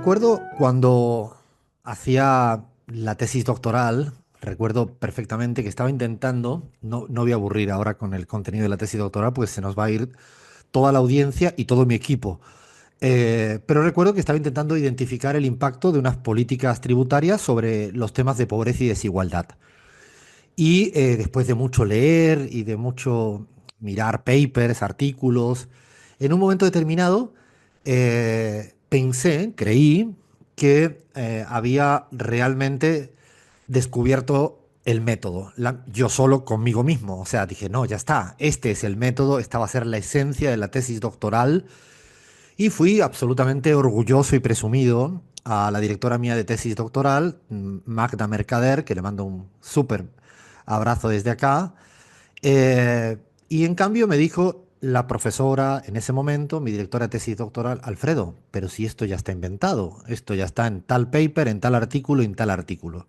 recuerdo cuando hacía la tesis doctoral, recuerdo perfectamente que estaba intentando, no voy a aburrir ahora con el contenido de la tesis doctoral, pues se nos va a ir toda la audiencia y todo mi equipo. Pero recuerdo que estaba intentando identificar el impacto de unas políticas tributarias sobre los temas de pobreza y desigualdad. Y después de mucho leer y de mucho mirar papers, artículos, en un momento determinado pensé, creí que había realmente descubierto el método, yo solo conmigo mismo. O sea, dije, no, ya está, este es el método, esta va a ser la esencia de la tesis doctoral. Y fui absolutamente orgulloso y presumido a la directora mía de tesis doctoral, Magda Mercader, que le mando un súper abrazo desde acá. Eh, y en cambio me dijo la profesora en ese momento, mi directora de tesis doctoral, Alfredo, pero si esto ya está inventado, esto ya está en tal paper, en tal artículo, en tal artículo.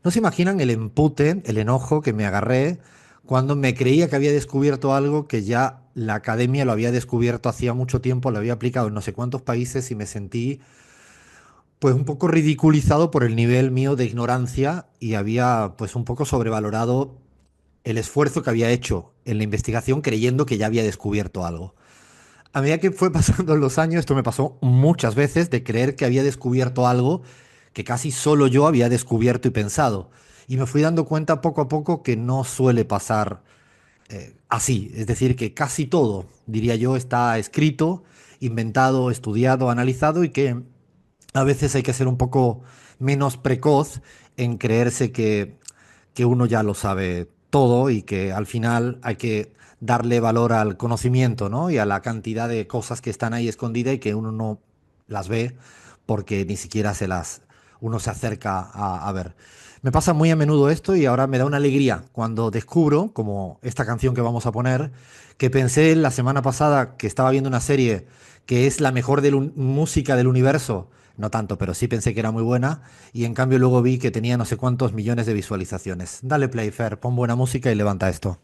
No se imaginan el empute, el enojo que me agarré cuando me creía que había descubierto algo que ya la academia lo había descubierto hacía mucho tiempo, lo había aplicado en no sé cuántos países y me sentí pues un poco ridiculizado por el nivel mío de ignorancia y había pues un poco sobrevalorado el esfuerzo que había hecho en la investigación creyendo que ya había descubierto algo. A medida que fue pasando los años, esto me pasó muchas veces de creer que había descubierto algo que casi solo yo había descubierto y pensado. Y me fui dando cuenta poco a poco que no suele pasar así. Es decir, que casi todo, diría yo, está escrito, inventado, estudiado, analizado y que a veces hay que ser un poco menos precoz en creerse que uno ya lo sabe todo y que al final hay que darle valor al conocimiento, ¿no? Y a la cantidad de cosas que están ahí escondidas y que uno no las ve porque ni siquiera uno se acerca a ver. Me pasa muy a menudo esto y ahora me da una alegría cuando descubro, como esta canción que vamos a poner, que pensé la semana pasada que estaba viendo una serie que es la mejor música del universo, no tanto, pero sí pensé que era muy buena, y en cambio luego vi que tenía no sé cuántos millones de visualizaciones. Dale play, Fer, pon buena música y levanta esto.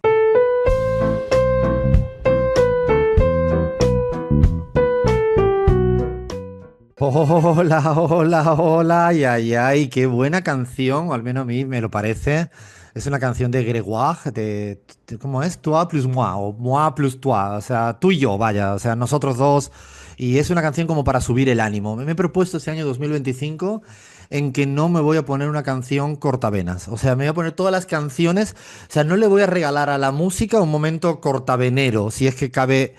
Hola, hola, hola, ay, ay, ay, qué buena canción, o al menos a mí me lo parece. Es una canción de Gregoire, ¿cómo es? Toi plus moi, o moi plus toi, o sea, tú y yo, vaya, o sea, nosotros dos. Y es una canción como para subir el ánimo. Me he propuesto este año 2025 en que no me voy a poner una canción cortavenas. O sea, me voy a poner todas las canciones, o sea, no le voy a regalar a la música un momento cortavenero, si es que cabe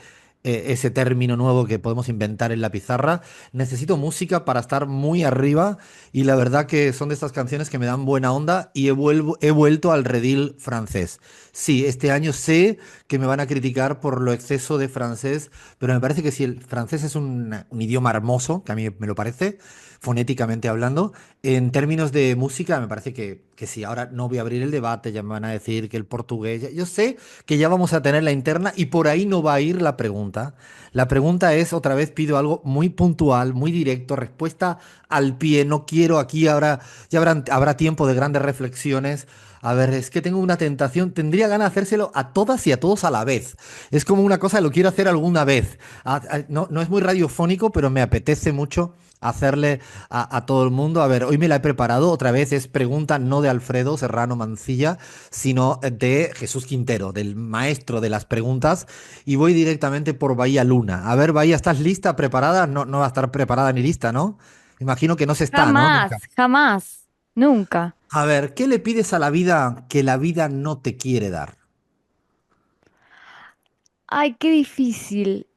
ese término nuevo que podemos inventar en la pizarra. Necesito música para estar muy arriba y la verdad que son de estas canciones que me dan buena onda y he vuelto al redil francés. Sí, este año sé que me van a criticar por lo exceso de francés, pero me parece que si el francés es un idioma hermoso, que a mí me lo parece, fonéticamente hablando, en términos de música me parece que sí, ahora no voy a abrir el debate, ya me van a decir que el portugués, yo sé que ya vamos a tener la interna y por ahí no va a ir la pregunta. La pregunta es, otra vez pido algo muy puntual, muy directo, respuesta al pie. No quiero aquí ahora, habrá tiempo de grandes reflexiones. A ver, es que tengo una tentación, tendría ganas de hacérselo a todas y a todos a la vez. Es como una cosa que lo quiero hacer alguna vez. No es muy radiofónico, pero me apetece mucho hacerle a todo el mundo. A ver, hoy me la he preparado, otra vez es pregunta no de Alfredo Serrano Mancilla, sino de Jesús Quintero, del maestro de las preguntas, y voy directamente por Bahía Luna. A ver, Bahía, ¿estás lista, preparada? No, no va a estar preparada ni lista, ¿no? Imagino que no se está, ¿no? Jamás, Nunca. jamás, nunca. A ver, ¿qué le pides a la vida que la vida no te quiere dar? Ay, qué difícil.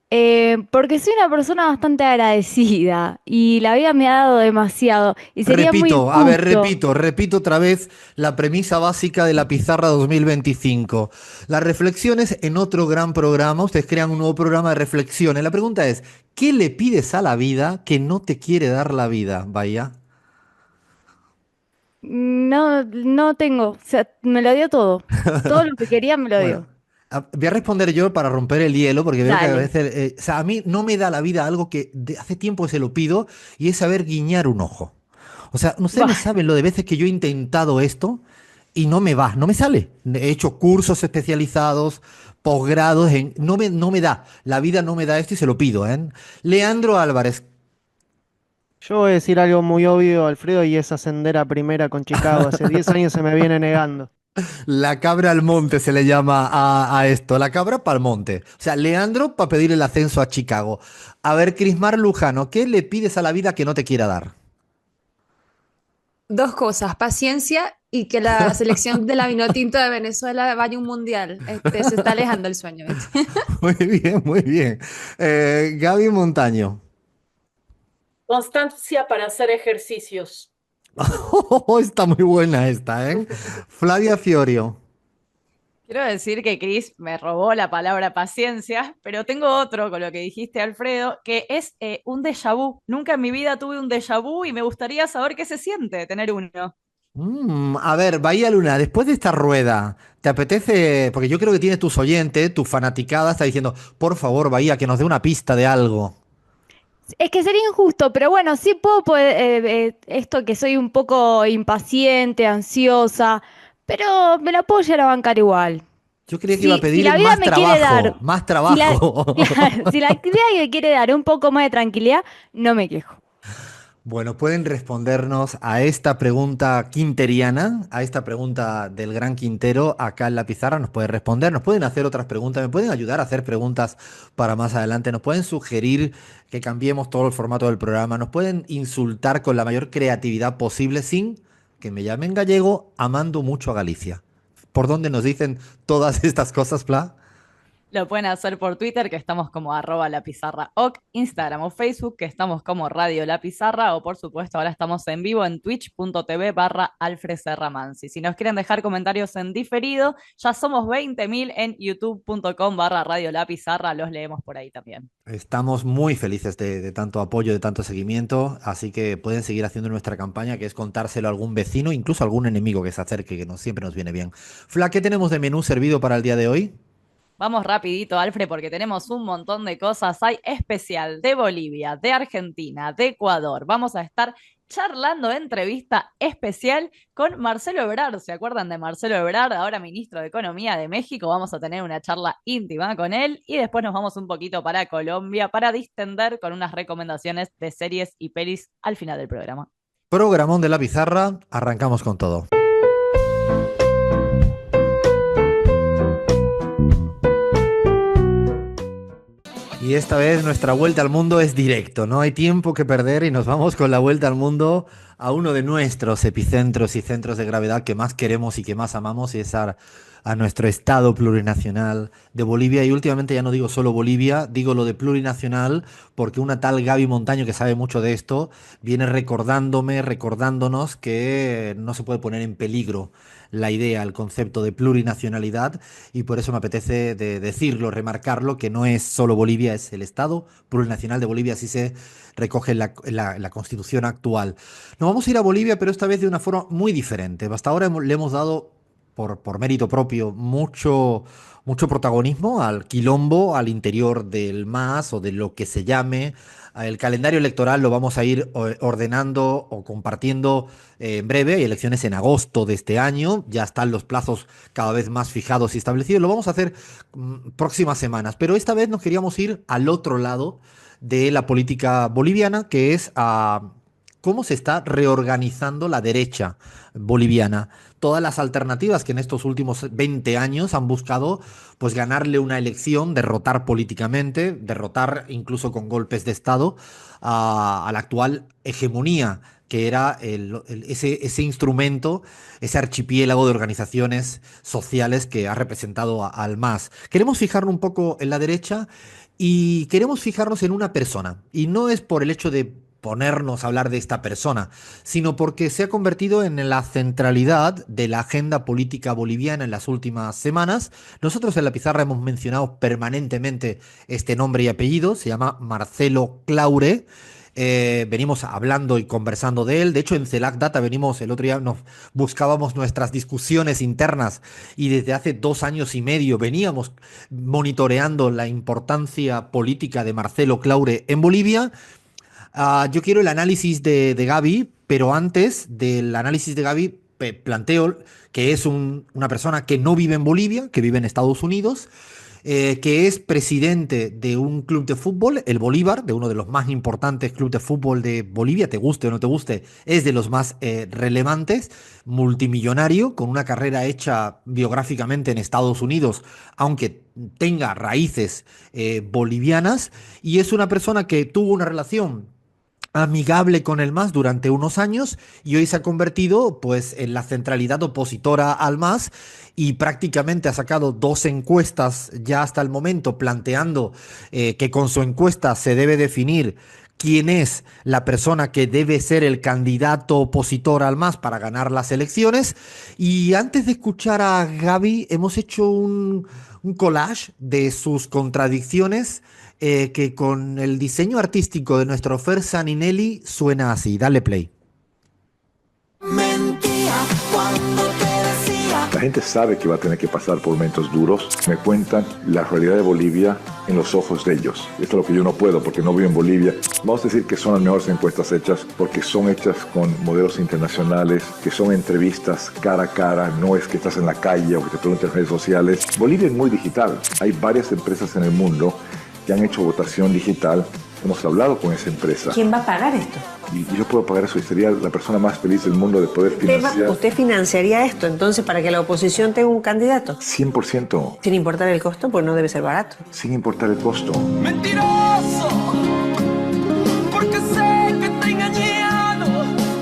Porque soy una persona bastante agradecida y la vida me ha dado demasiado y sería muy Repito, a ver, injusto. repito otra vez la premisa básica de la pizarra 2025. Las reflexiones en otro gran programa, ustedes crean un nuevo programa de reflexiones. La pregunta es, ¿qué le pides a la vida que no te quiere dar la vida, Bahía? No, no tengo, o sea, me lo dio todo. Todo lo que quería me lo Bueno, dio. voy a responder yo para romper el hielo, porque veo que a Dale. veces, o sea, a mí no me da la vida algo que hace tiempo que se lo pido y es saber guiñar un ojo. O sea, ustedes no Bah, saben lo de veces que yo he intentado esto y no me va, no me sale. He hecho cursos especializados, posgrados, no me da. La vida no me da esto y se lo pido, ¿eh? Leandro Álvarez, Yo voy a decir algo muy obvio, Alfredo, y es ascender a primera con Chicago. Hace 10 años se me viene negando. La cabra al monte se le llama a esto, la cabra pa'l monte. O sea, Leandro para pedir el ascenso a Chicago. A ver, Crismar Lujano, ¿qué le pides a la vida que no te quiera dar? Dos cosas, paciencia y que la selección de la Vinotinto de Venezuela vaya a un mundial. Se está alejando el sueño, ¿viste? Muy bien, muy bien. Gaby Montaño. Constancia para hacer ejercicios. Está muy buena esta, ¿eh? Flavia Fiorio. Quiero decir que Chris me robó la palabra paciencia, pero tengo otro con lo que dijiste, Alfredo, que es un déjà vu. Nunca en mi vida tuve un déjà vu y me gustaría saber qué se siente tener uno. A ver, Bahía Luna, después de esta rueda, ¿te apetece? Porque yo creo que tienes tus oyentes, tu fanaticada, está diciendo, por favor, Bahía, que nos dé una pista de algo. Es que sería injusto, pero bueno, sí puedo poder, esto que soy un poco impaciente, ansiosa, pero me la puedo llegar a bancar igual. Yo creía que iba a Si pedir la vida más me quiere trabajo, dar, más si la, trabajo. claro, si la vida me quiere dar un poco más de tranquilidad, no me quejo. Bueno, pueden respondernos a esta pregunta quinteriana, a esta pregunta del gran Quintero, acá en la pizarra nos pueden responder, nos pueden hacer otras preguntas, me pueden ayudar a hacer preguntas para más adelante, nos pueden sugerir que cambiemos todo el formato del programa, nos pueden insultar con la mayor creatividad posible sin que me llamen gallego, amando mucho a Galicia. ¿Por dónde nos dicen todas estas cosas, Pla? Lo pueden hacer por Twitter, que estamos como @lapizarraoc, Instagram o Facebook, que estamos como Radio La Pizarra, o por supuesto ahora estamos en vivo en twitch.tv/Alfred Serramansi. Si nos quieren dejar comentarios en diferido, ya somos 20.000 en youtube.com/Radio La Pizarra, los leemos por ahí también. Estamos muy felices de tanto apoyo, de tanto seguimiento, así que pueden seguir haciendo nuestra campaña, que es contárselo a algún vecino, incluso a algún enemigo que se acerque, que siempre nos viene bien. Fla, ¿qué tenemos de menú servido para el día de hoy? Vamos rapidito, Alfred, porque tenemos un montón de cosas. Hay especial de Bolivia, de Argentina, de Ecuador. Vamos a estar charlando entrevista especial con Marcelo Ebrard. ¿Se acuerdan de Marcelo Ebrard, ahora ministro de Economía de México? Vamos a tener una charla íntima con él y después nos vamos un poquito para Colombia para distender con unas recomendaciones de series y pelis al final del programa. Programón de la pizarra, arrancamos con todo. Y esta vez nuestra vuelta al mundo es directo, no hay tiempo que perder y nos vamos con la vuelta al mundo a uno de nuestros epicentros y centros de gravedad que más queremos y que más amamos y es a nuestro estado plurinacional de Bolivia. Y últimamente ya no digo solo Bolivia, digo lo de plurinacional porque una tal Gaby Montaño que sabe mucho de esto viene recordándonos que no se puede poner en peligro la idea, el concepto de plurinacionalidad y por eso me apetece decirlo, remarcarlo, que no es solo Bolivia, es el Estado plurinacional de Bolivia, así se recoge en la Constitución actual. Nos vamos a ir a Bolivia, pero esta vez de una forma muy diferente. Hasta ahora le hemos dado, por mérito propio, mucho protagonismo al quilombo al interior del MAS o de lo que se llame. El calendario electoral lo vamos a ir ordenando o compartiendo en breve. Hay elecciones en agosto de este año. Ya están los plazos cada vez más fijados y establecidos. Lo vamos a hacer próximas semanas. Pero esta vez nos queríamos ir al otro lado de la política boliviana, que es a cómo se está reorganizando la derecha boliviana. Todas las alternativas que en estos últimos 20 años han buscado pues ganarle una elección, derrotar políticamente, derrotar incluso con golpes de Estado a la actual hegemonía que era ese instrumento, ese archipiélago de organizaciones sociales que ha representado al MAS. Queremos fijarnos un poco en la derecha y queremos fijarnos en una persona. Y no es por el hecho de ponernos a hablar de esta persona, sino porque se ha convertido en la centralidad de la agenda política boliviana en las últimas semanas. Nosotros en la pizarra hemos mencionado permanentemente este nombre y apellido, se llama Marcelo Claure. Venimos hablando y conversando de él. De hecho, en CELAC Data venimos, el otro día nos buscábamos nuestras discusiones internas y desde hace 2 años y medio veníamos monitoreando la importancia política de Marcelo Claure en Bolivia. Yo quiero el análisis de Gaby, pero antes del análisis de Gaby planteo que es una persona que no vive en Bolivia, que vive en Estados Unidos, que es presidente de un club de fútbol, el Bolívar, de uno de los más importantes clubes de fútbol de Bolivia, te guste o no te guste, es de los más relevantes, multimillonario, con una carrera hecha biográficamente en Estados Unidos, aunque tenga raíces bolivianas, y es una persona que tuvo una relación amigable con el MAS durante unos años y hoy se ha convertido pues en la centralidad opositora al MAS y prácticamente ha sacado dos encuestas ya hasta el momento planteando que con su encuesta se debe definir quién es la persona que debe ser el candidato opositor al MAS para ganar las elecciones. Y antes de escuchar a Gaby, hemos hecho un collage de sus contradicciones que con el diseño artístico de nuestro Fer Saninelli suena así. Dale play. Mentía cuando te decía. La gente sabe que va a tener que pasar por momentos duros. Me cuentan la realidad de Bolivia en los ojos de ellos. Esto es lo que yo no puedo porque no vivo en Bolivia. Vamos a decir que son las mejores encuestas hechas porque son hechas con modelos internacionales, que son entrevistas cara a cara, no es que estás en la calle o que te pregunten en redes sociales. Bolivia es muy digital. Hay varias empresas en el mundo que han hecho votación digital. Hemos hablado con esa empresa. ¿Quién va a pagar esto? Y yo puedo pagar eso y sería la persona más feliz del mundo de poder financiar. ¿Usted financiaría esto entonces para que la oposición tenga un candidato? 100%. Sin importar el costo, pues no debe ser barato. Sin importar el costo. Mentiroso, porque sé que te he engañado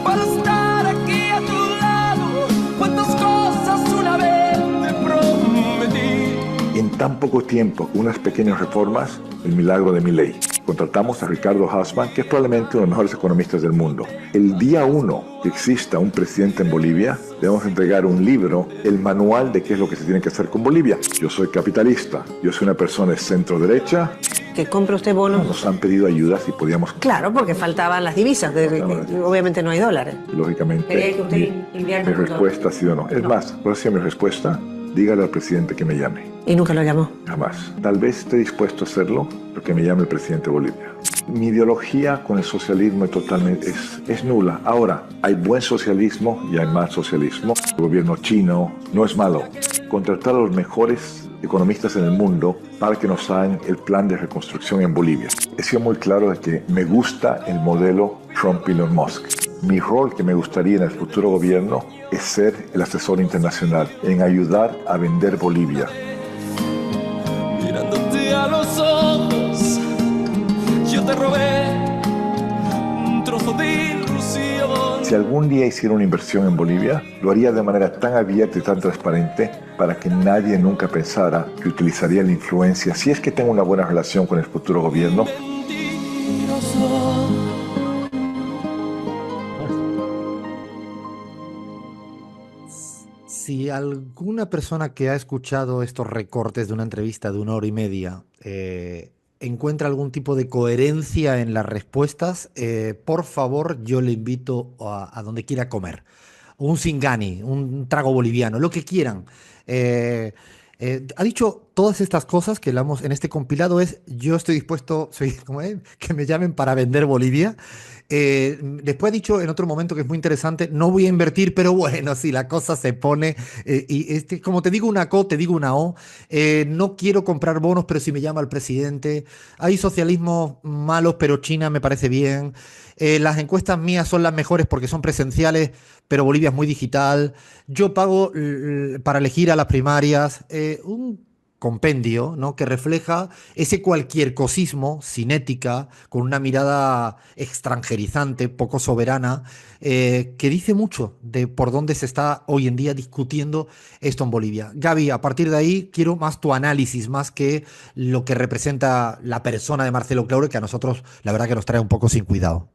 para estar aquí a tu lado. Cuántas cosas una vez te prometí. En tan poco tiempo, con unas pequeñas reformas, el milagro de mi ley. Contratamos a Ricardo Hausmann, que es probablemente uno de los mejores economistas del mundo. El día 1 que exista un presidente en Bolivia, debemos entregar un libro, el manual de qué es lo que se tiene que hacer con Bolivia. Yo soy capitalista, yo soy una persona de centro derecha. ¿Que compre usted bonos? Nos han pedido ayuda si podíamos... Claro, porque faltaban las divisas, obviamente no hay dólares. Lógicamente, mi respuesta ha sido no. Es más, por eso mi respuesta, dígale al presidente que me llame. ¿Y nunca lo llamó? Jamás. Tal vez esté dispuesto a hacerlo, pero que me llame el presidente de Bolivia. Mi ideología con el socialismo es nula. Ahora, hay buen socialismo y hay mal socialismo. El gobierno chino no es malo. Contratar a los mejores economistas en el mundo para que nos hagan el plan de reconstrucción en Bolivia. He sido muy claro de que me gusta el modelo Trump-Elon Musk. Mi rol que me gustaría en el futuro gobierno es ser el asesor internacional en ayudar a vender Bolivia. Mirándote a los ojos, yo te robé un trozo de ilusión. Si algún día hiciera una inversión en Bolivia, lo haría de manera tan abierta y tan transparente para que nadie nunca pensara que utilizaría la influencia, si es que tengo una buena relación con el futuro gobierno. Si alguna persona que ha escuchado estos recortes de una entrevista de 1 hora y media encuentra algún tipo de coherencia en las respuestas, por favor, yo le invito a donde quiera comer. Un singani, un trago boliviano, lo que quieran. Ha dicho todas estas cosas que hablamos en este compilado yo estoy dispuesto, que me llamen para vender Bolivia. Después ha dicho en otro momento que es muy interesante, no voy a invertir, pero bueno, si la cosa se pone, como te digo una co, te digo una o, no quiero comprar bonos, pero si me llama el presidente, hay socialismos malos, pero China me parece bien, las encuestas mías son las mejores porque son presenciales, pero Bolivia es muy digital, yo pago para elegir a las primarias, un compendio, ¿no? Que refleja ese cualquier cosismo sin ética, con una mirada extranjerizante, poco soberana, que dice mucho de por dónde se está hoy en día discutiendo esto en Bolivia. Gaby, a partir de ahí quiero más tu análisis, más que lo que representa la persona de Marcelo Claure, que a nosotros la verdad que nos trae un poco sin cuidado.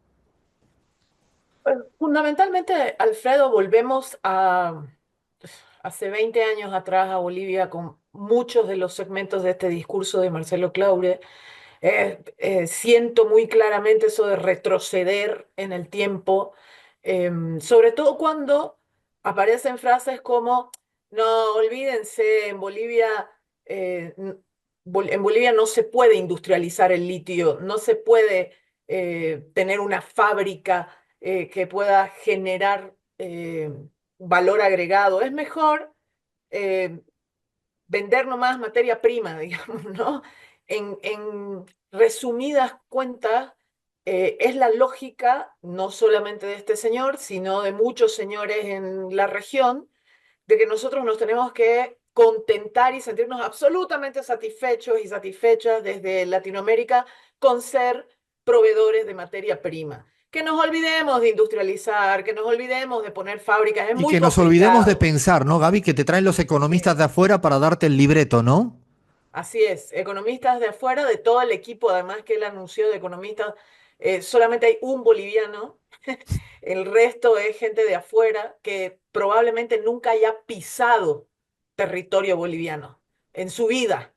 Fundamentalmente, Alfredo, volvemos a hace 20 años atrás a Bolivia con muchos de los segmentos de este discurso de Marcelo Claure. Siento muy claramente eso de retroceder en el tiempo, sobre todo cuando aparecen frases como, no, olvídense, en Bolivia no se puede industrializar el litio, no se puede tener una fábrica que pueda generar valor agregado. Es mejor vender nomás materia prima, digamos, ¿no? En resumidas cuentas, es la lógica no solamente de este señor, sino de muchos señores en la región, de que nosotros nos tenemos que contentar y sentirnos absolutamente satisfechos y satisfechas desde Latinoamérica con ser proveedores de materia prima. Que nos olvidemos de industrializar, que nos olvidemos de poner fábricas, es Y muy que nos olvidemos de complicado. pensar, ¿no, Gaby? Que te traen los economistas de afuera para darte el libreto, ¿no? Así es, economistas de afuera, de todo el equipo, además que él anunció de economistas, solamente hay un boliviano, el resto es gente de afuera que probablemente nunca haya pisado territorio boliviano en su vida.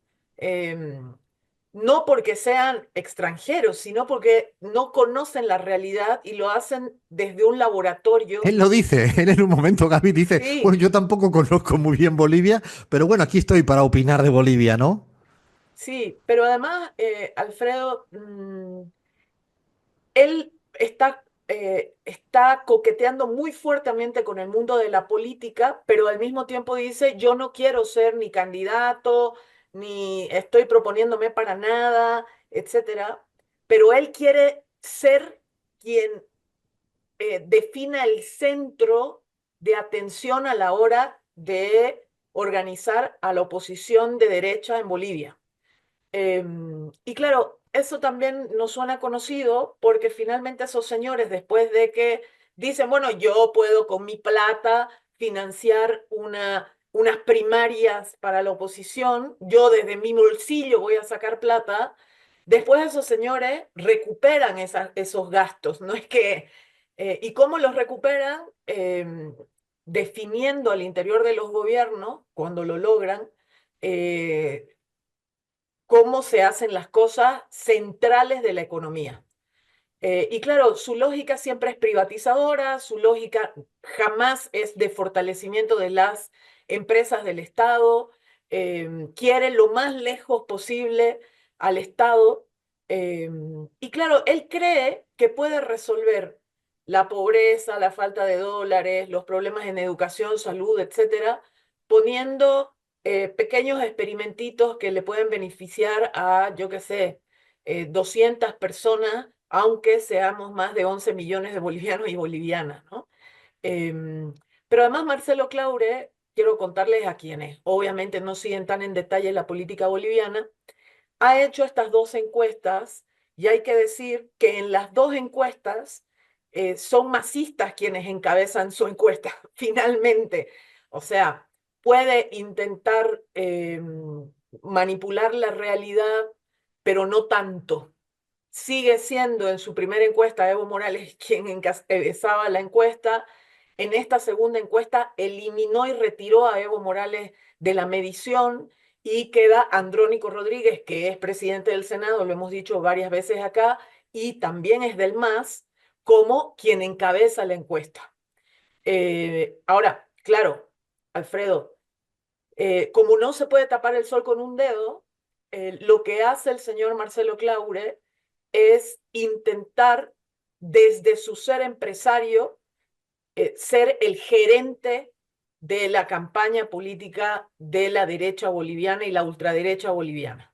No porque sean extranjeros, sino porque no conocen la realidad y lo hacen desde un laboratorio. Él lo dice, él en un momento, Gaby, dice, bueno, Sí, yo tampoco conozco muy bien Bolivia, pero bueno, aquí estoy para opinar de Bolivia, ¿no? sí, pero además, Alfredo, él está coqueteando muy fuertemente con el mundo de la política, pero al mismo tiempo dice, yo no quiero ser ni candidato, ni estoy proponiéndome para nada, etcétera. Pero él quiere ser quien defina el centro de atención a la hora de organizar a la oposición de derecha en Bolivia. Y claro, eso también nos suena conocido porque finalmente esos señores, después de que dicen, bueno, yo puedo con mi plata financiar unas primarias para la oposición, yo desde mi bolsillo voy a sacar plata, después esos señores recuperan esos gastos, ¿no? Es que, ¿y cómo los recuperan? Definiendo al interior de los gobiernos, cuando lo logran, cómo se hacen las cosas centrales de la economía. Y claro, su lógica siempre es privatizadora, su lógica jamás es de fortalecimiento de las empresas del Estado, quiere lo más lejos posible al Estado. Y claro, él cree que puede resolver la pobreza, la falta de dólares, los problemas en educación, salud, etcétera, poniendo pequeños experimentitos que le pueden beneficiar a, yo qué sé, 200 personas, aunque seamos más de 11 millones de bolivianos y bolivianas, ¿no? Pero además Marcelo Claure, quiero contarles a quienes obviamente no siguen tan en detalle la política boliviana, ha hecho estas dos encuestas y hay que decir que en las dos encuestas son masistas quienes encabezan su encuesta, finalmente. O sea, puede intentar manipular la realidad, pero no tanto. Sigue siendo en su primera encuesta Evo Morales quien encabezaba la encuesta. En esta segunda encuesta eliminó y retiró a Evo Morales de la medición y queda Andrónico Rodríguez, que es presidente del Senado, lo hemos dicho varias veces acá, y también es del MAS, como quien encabeza la encuesta. Ahora, claro, Alfredo, como no se puede tapar el sol con un dedo, lo que hace el señor Marcelo Claure es intentar, desde su ser empresario, ser el gerente de la campaña política de la derecha boliviana y la ultraderecha boliviana.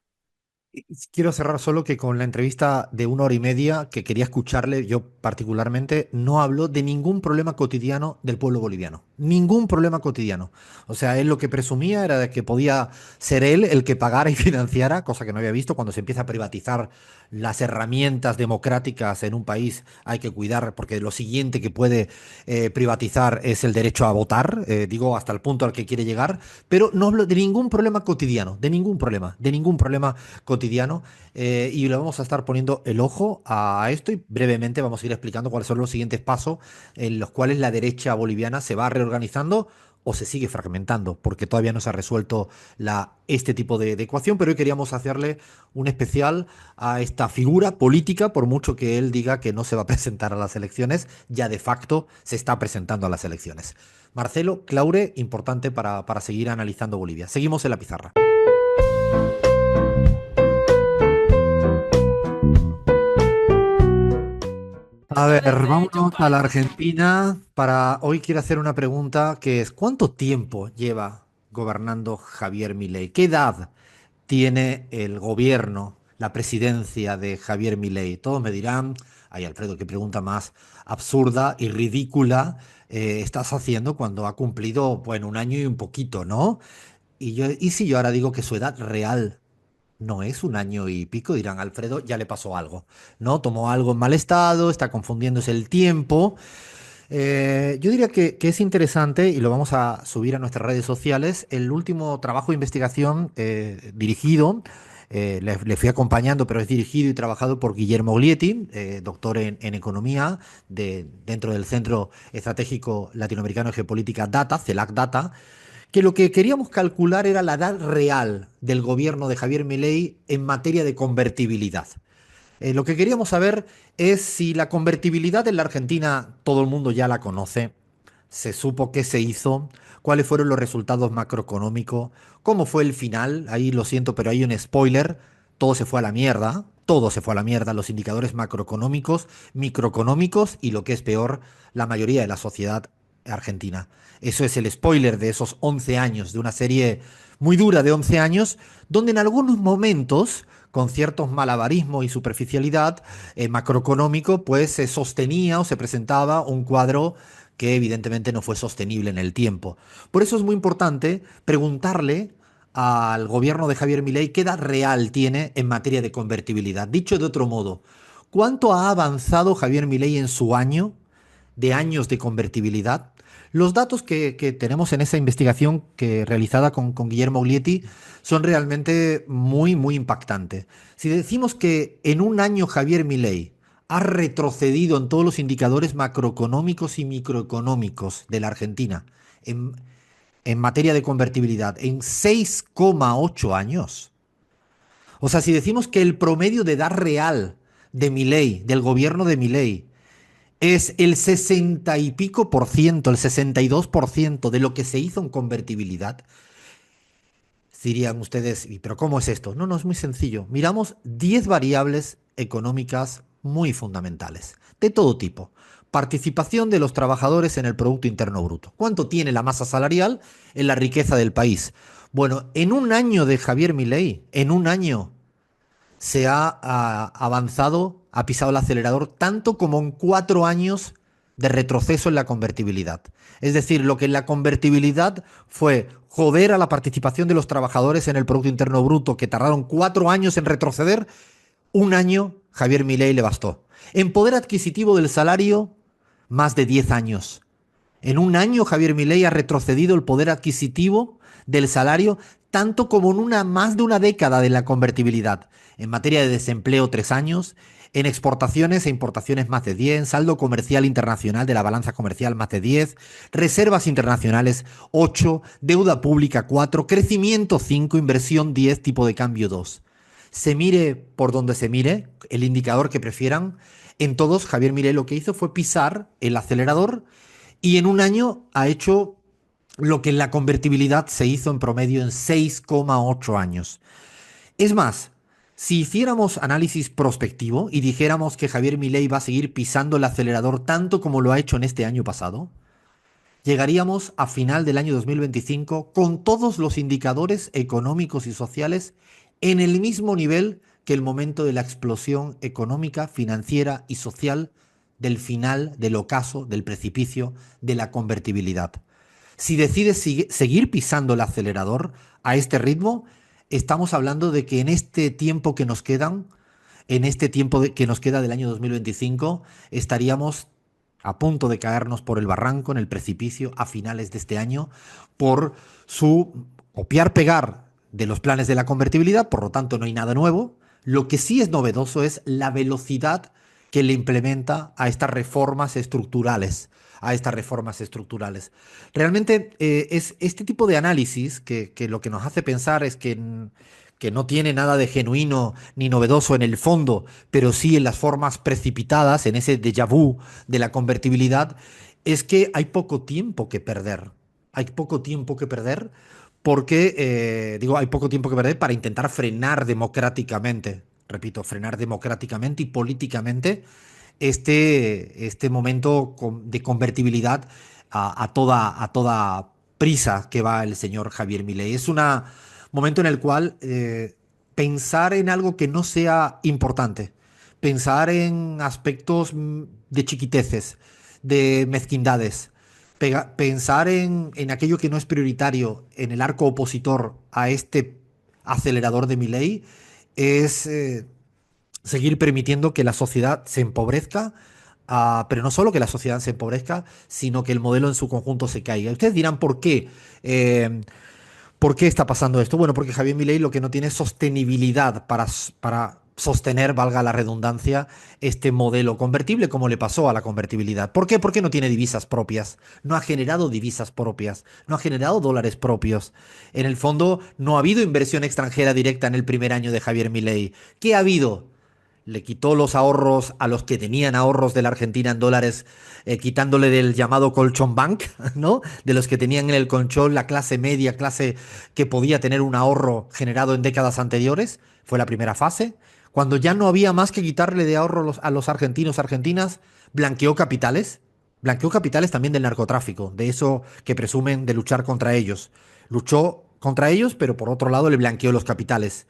Quiero cerrar solo que con la entrevista de 1 hora y media que quería escucharle, yo particularmente, no habló de ningún problema cotidiano del pueblo boliviano. Ningún problema cotidiano. O sea, él lo que presumía era de que podía ser él el que pagara y financiara, cosa que no había visto cuando se empieza a privatizar las herramientas democráticas en un país. Hay que cuidar porque lo siguiente que puede privatizar es el derecho a votar, digo, hasta el punto al que quiere llegar, pero no habló de ningún problema cotidiano, de ningún problema cotidiano, y le vamos a estar poniendo el ojo a esto y brevemente vamos a ir explicando cuáles son los siguientes pasos en los cuales la derecha boliviana se va reorganizando o se sigue fragmentando, porque todavía no se ha resuelto este tipo de ecuación, pero hoy queríamos hacerle un especial a esta figura política, por mucho que él diga que no se va a presentar a las elecciones, ya de facto se está presentando a las elecciones. Marcelo Claure, importante para seguir analizando Bolivia. Seguimos en la pizarra. A ver, vámonos a la Argentina. Hoy quiero hacer una pregunta que es, ¿cuánto tiempo lleva gobernando Javier Milei? ¿Qué edad tiene el gobierno, la presidencia de Javier Milei? Todos me dirán, ay Alfredo, qué pregunta más absurda y ridícula estás haciendo cuando ha cumplido, bueno, un año y un poquito, ¿no? Y si yo ahora digo que su edad real no es un año y pico, dirán, Alfredo, ya le pasó algo, ¿no? Tomó algo en mal estado, está confundiéndose el tiempo. Yo diría que es interesante, y lo vamos a subir a nuestras redes sociales, el último trabajo de investigación dirigido, le fui acompañando, pero es dirigido y trabajado por Guillermo Oglietti, doctor en economía dentro del Centro Estratégico Latinoamericano de Geopolítica Data, CELAC Data, que lo que queríamos calcular era la edad real del gobierno de Javier Milei en materia de convertibilidad. Lo que queríamos saber es si la convertibilidad en la Argentina, todo el mundo ya la conoce, se supo qué se hizo, cuáles fueron los resultados macroeconómicos, cómo fue el final. Ahí lo siento, pero hay un spoiler, todo se fue a la mierda, todo se fue a la mierda, los indicadores macroeconómicos, microeconómicos y lo que es peor, la mayoría de la sociedad argentina. Eso es el spoiler de esos 11 años, de una serie muy dura de 11 años, donde en algunos momentos, con ciertos malabarismos y superficialidad macroeconómico, pues se sostenía o se presentaba un cuadro que evidentemente no fue sostenible en el tiempo. Por eso es muy importante preguntarle al gobierno de Javier Milei qué edad real tiene en materia de convertibilidad. Dicho de otro modo, ¿cuánto ha avanzado Javier Milei en su año de años de convertibilidad? Los datos que tenemos en esa investigación realizada con Guillermo Oglietti son realmente muy, muy impactantes. Si decimos que en un año Javier Milei ha retrocedido en todos los indicadores macroeconómicos y microeconómicos de la Argentina en materia de convertibilidad en 6,8 años. O sea, si decimos que el promedio de edad real de Milei, del gobierno de Milei, es el 60 y pico por ciento, el 62% de lo que se hizo en convertibilidad, dirían ustedes, ¿pero cómo es esto? No, no, es muy sencillo. Miramos 10 variables económicas muy fundamentales, de todo tipo. Participación de los trabajadores en el Producto Interno Bruto. ¿Cuánto tiene la masa salarial en la riqueza del país? Bueno, en un año de Javier Milei, en un año se ha avanzado, ha pisado el acelerador tanto como en 4 años de retroceso en la convertibilidad. Es decir, lo que en la convertibilidad fue joder a la participación de los trabajadores en el Producto Interno Bruto, que tardaron 4 años en retroceder, un año Javier Milei le bastó. En poder adquisitivo del salario, más de 10 años. En un año Javier Milei ha retrocedido el poder adquisitivo del salario tanto como en más de una década de la convertibilidad. En materia de desempleo, 3 años. En exportaciones e importaciones, más de 10. Saldo comercial internacional de la balanza comercial, más de 10. Reservas internacionales, 8. Deuda pública, 4. Crecimiento, 5. Inversión, 10. Tipo de cambio, 2. Se mire por donde se mire, el indicador que prefieran, en todos Javier Milei lo que hizo fue pisar el acelerador y en un año ha hecho lo que en la convertibilidad se hizo en promedio en 6,8 años. Es más, si hiciéramos análisis prospectivo y dijéramos que Javier Milei va a seguir pisando el acelerador tanto como lo ha hecho en este año pasado, llegaríamos a final del año 2025 con todos los indicadores económicos y sociales en el mismo nivel que el momento de la explosión económica, financiera y social del final, del ocaso, del precipicio, de la convertibilidad. Si decides seguir pisando el acelerador a este ritmo, estamos hablando de que en este tiempo que nos quedan, en este tiempo que nos queda del año 2025, estaríamos a punto de caernos por el barranco, en el precipicio, a finales de este año, por su copiar-pegar de los planes de la convertibilidad. Por lo tanto, no hay nada nuevo. Lo que sí es novedoso es la velocidad que le implementa a estas reformas estructurales. Realmente es este tipo de análisis que lo que nos hace pensar es que no tiene nada de genuino ni novedoso en el fondo, pero sí en las formas precipitadas, en ese déjà vu de la convertibilidad, es que hay poco tiempo que perder. Hay poco tiempo que perder porque, hay poco tiempo que perder para intentar frenar democráticamente, repito, frenar democráticamente y políticamente este momento de convertibilidad a toda prisa que va el señor Javier Milei. Es un momento en el cual pensar en algo que no sea importante, pensar en aspectos de chiquiteces, de mezquindades, pensar en aquello que no es prioritario en el arco opositor a este acelerador de Milei, es seguir permitiendo que la sociedad se empobrezca, pero no solo que la sociedad se empobrezca, sino que el modelo en su conjunto se caiga. Ustedes dirán por qué. ¿Por qué está pasando esto? Bueno, porque Javier Milei lo que no tiene es sostenibilidad para sostener, valga la redundancia, este modelo convertible como le pasó a la convertibilidad. ¿Por qué? Porque no tiene divisas propias, no ha generado divisas propias, no ha generado dólares propios. En el fondo, no ha habido inversión extranjera directa en el primer año de Javier Milei. ¿Qué ha habido? Le quitó los ahorros a los que tenían ahorros de la Argentina en dólares, quitándole del llamado colchón bank, ¿no? De los que tenían en el colchón la clase media, clase que podía tener un ahorro generado en décadas anteriores. Fue la primera fase. Cuando ya no había más que quitarle de ahorro a los argentinos, argentinas, blanqueó capitales. Blanqueó capitales también del narcotráfico, de eso que presumen de luchar contra ellos. Luchó contra ellos, pero por otro lado le blanqueó los capitales.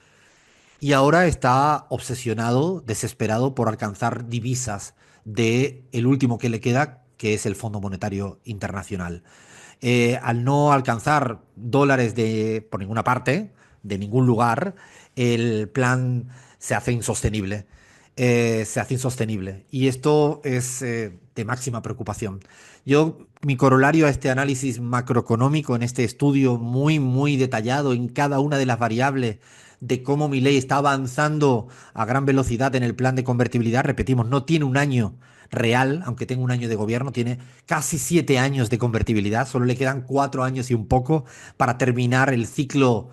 Y ahora está obsesionado, desesperado por alcanzar divisas de el último que le queda, que es el Fondo Monetario Internacional. Al no alcanzar dólares por ninguna parte, de ningún lugar, el plan se hace insostenible. Se hace insostenible. Y esto es de máxima preocupación. Mi corolario a este análisis macroeconómico, en este estudio muy, muy detallado en cada una de las variables de cómo Milei está avanzando a gran velocidad en el plan de convertibilidad, repetimos, no tiene un año real, aunque tenga un año de gobierno, tiene casi 7 años de convertibilidad, solo le quedan 4 años y un poco para terminar el ciclo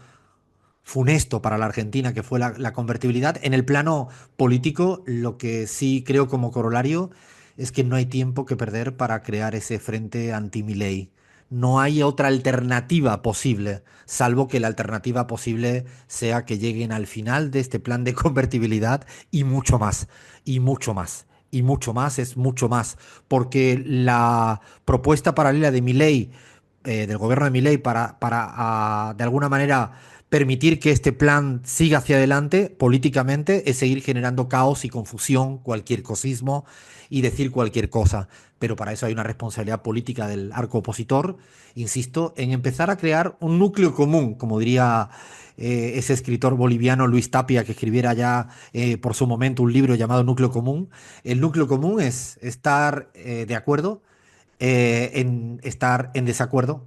funesto para la Argentina que fue la convertibilidad. En el plano político, lo que sí creo como corolario es que no hay tiempo que perder para crear ese frente anti-Milei. No hay otra alternativa posible, salvo que la alternativa posible sea que lleguen al final de este plan de convertibilidad y mucho más, y mucho más. Y mucho más es mucho más, porque la propuesta paralela de Milei, del gobierno de Milei, para de alguna manera permitir que este plan siga hacia adelante políticamente es seguir generando caos y confusión, cualquier cosismo y decir cualquier cosa. Pero para eso hay una responsabilidad política del arco opositor, insisto, en empezar a crear un núcleo común, como diría ese escritor boliviano Luis Tapia, que escribiera ya por su momento un libro llamado Núcleo Común. El núcleo común es estar de acuerdo, en estar en desacuerdo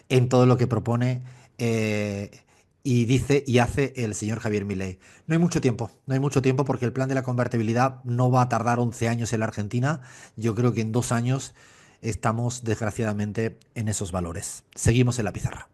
en todo lo que propone eh, y dice y hace el señor Javier Milei. No hay mucho tiempo, no hay mucho tiempo porque el plan de la convertibilidad no va a tardar 11 años en la Argentina. Yo creo que en 2 años estamos desgraciadamente en esos valores. Seguimos en la pizarra.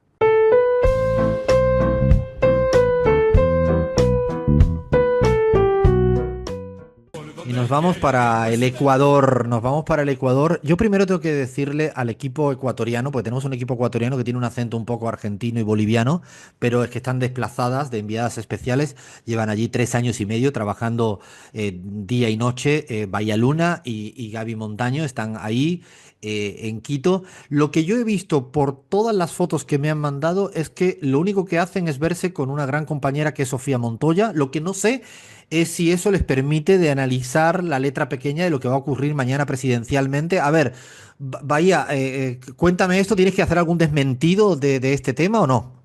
Y nos vamos para el Ecuador, nos vamos para el Ecuador. Yo primero tengo que decirle al equipo ecuatoriano, porque tenemos un equipo ecuatoriano que tiene un acento un poco argentino y boliviano, pero es que están desplazadas de enviadas especiales, llevan allí 3 años y medio trabajando día y noche. Bahía Luna y Gaby Montaño están ahí en Quito. Lo que yo he visto por todas las fotos que me han mandado es que lo único que hacen es verse con una gran compañera que es Sofía Montoya. Lo que no sé es si eso les permite de analizar la letra pequeña de lo que va a ocurrir mañana presidencialmente. A ver, Bahía, cuéntame esto, ¿tienes que hacer algún desmentido de este tema o no?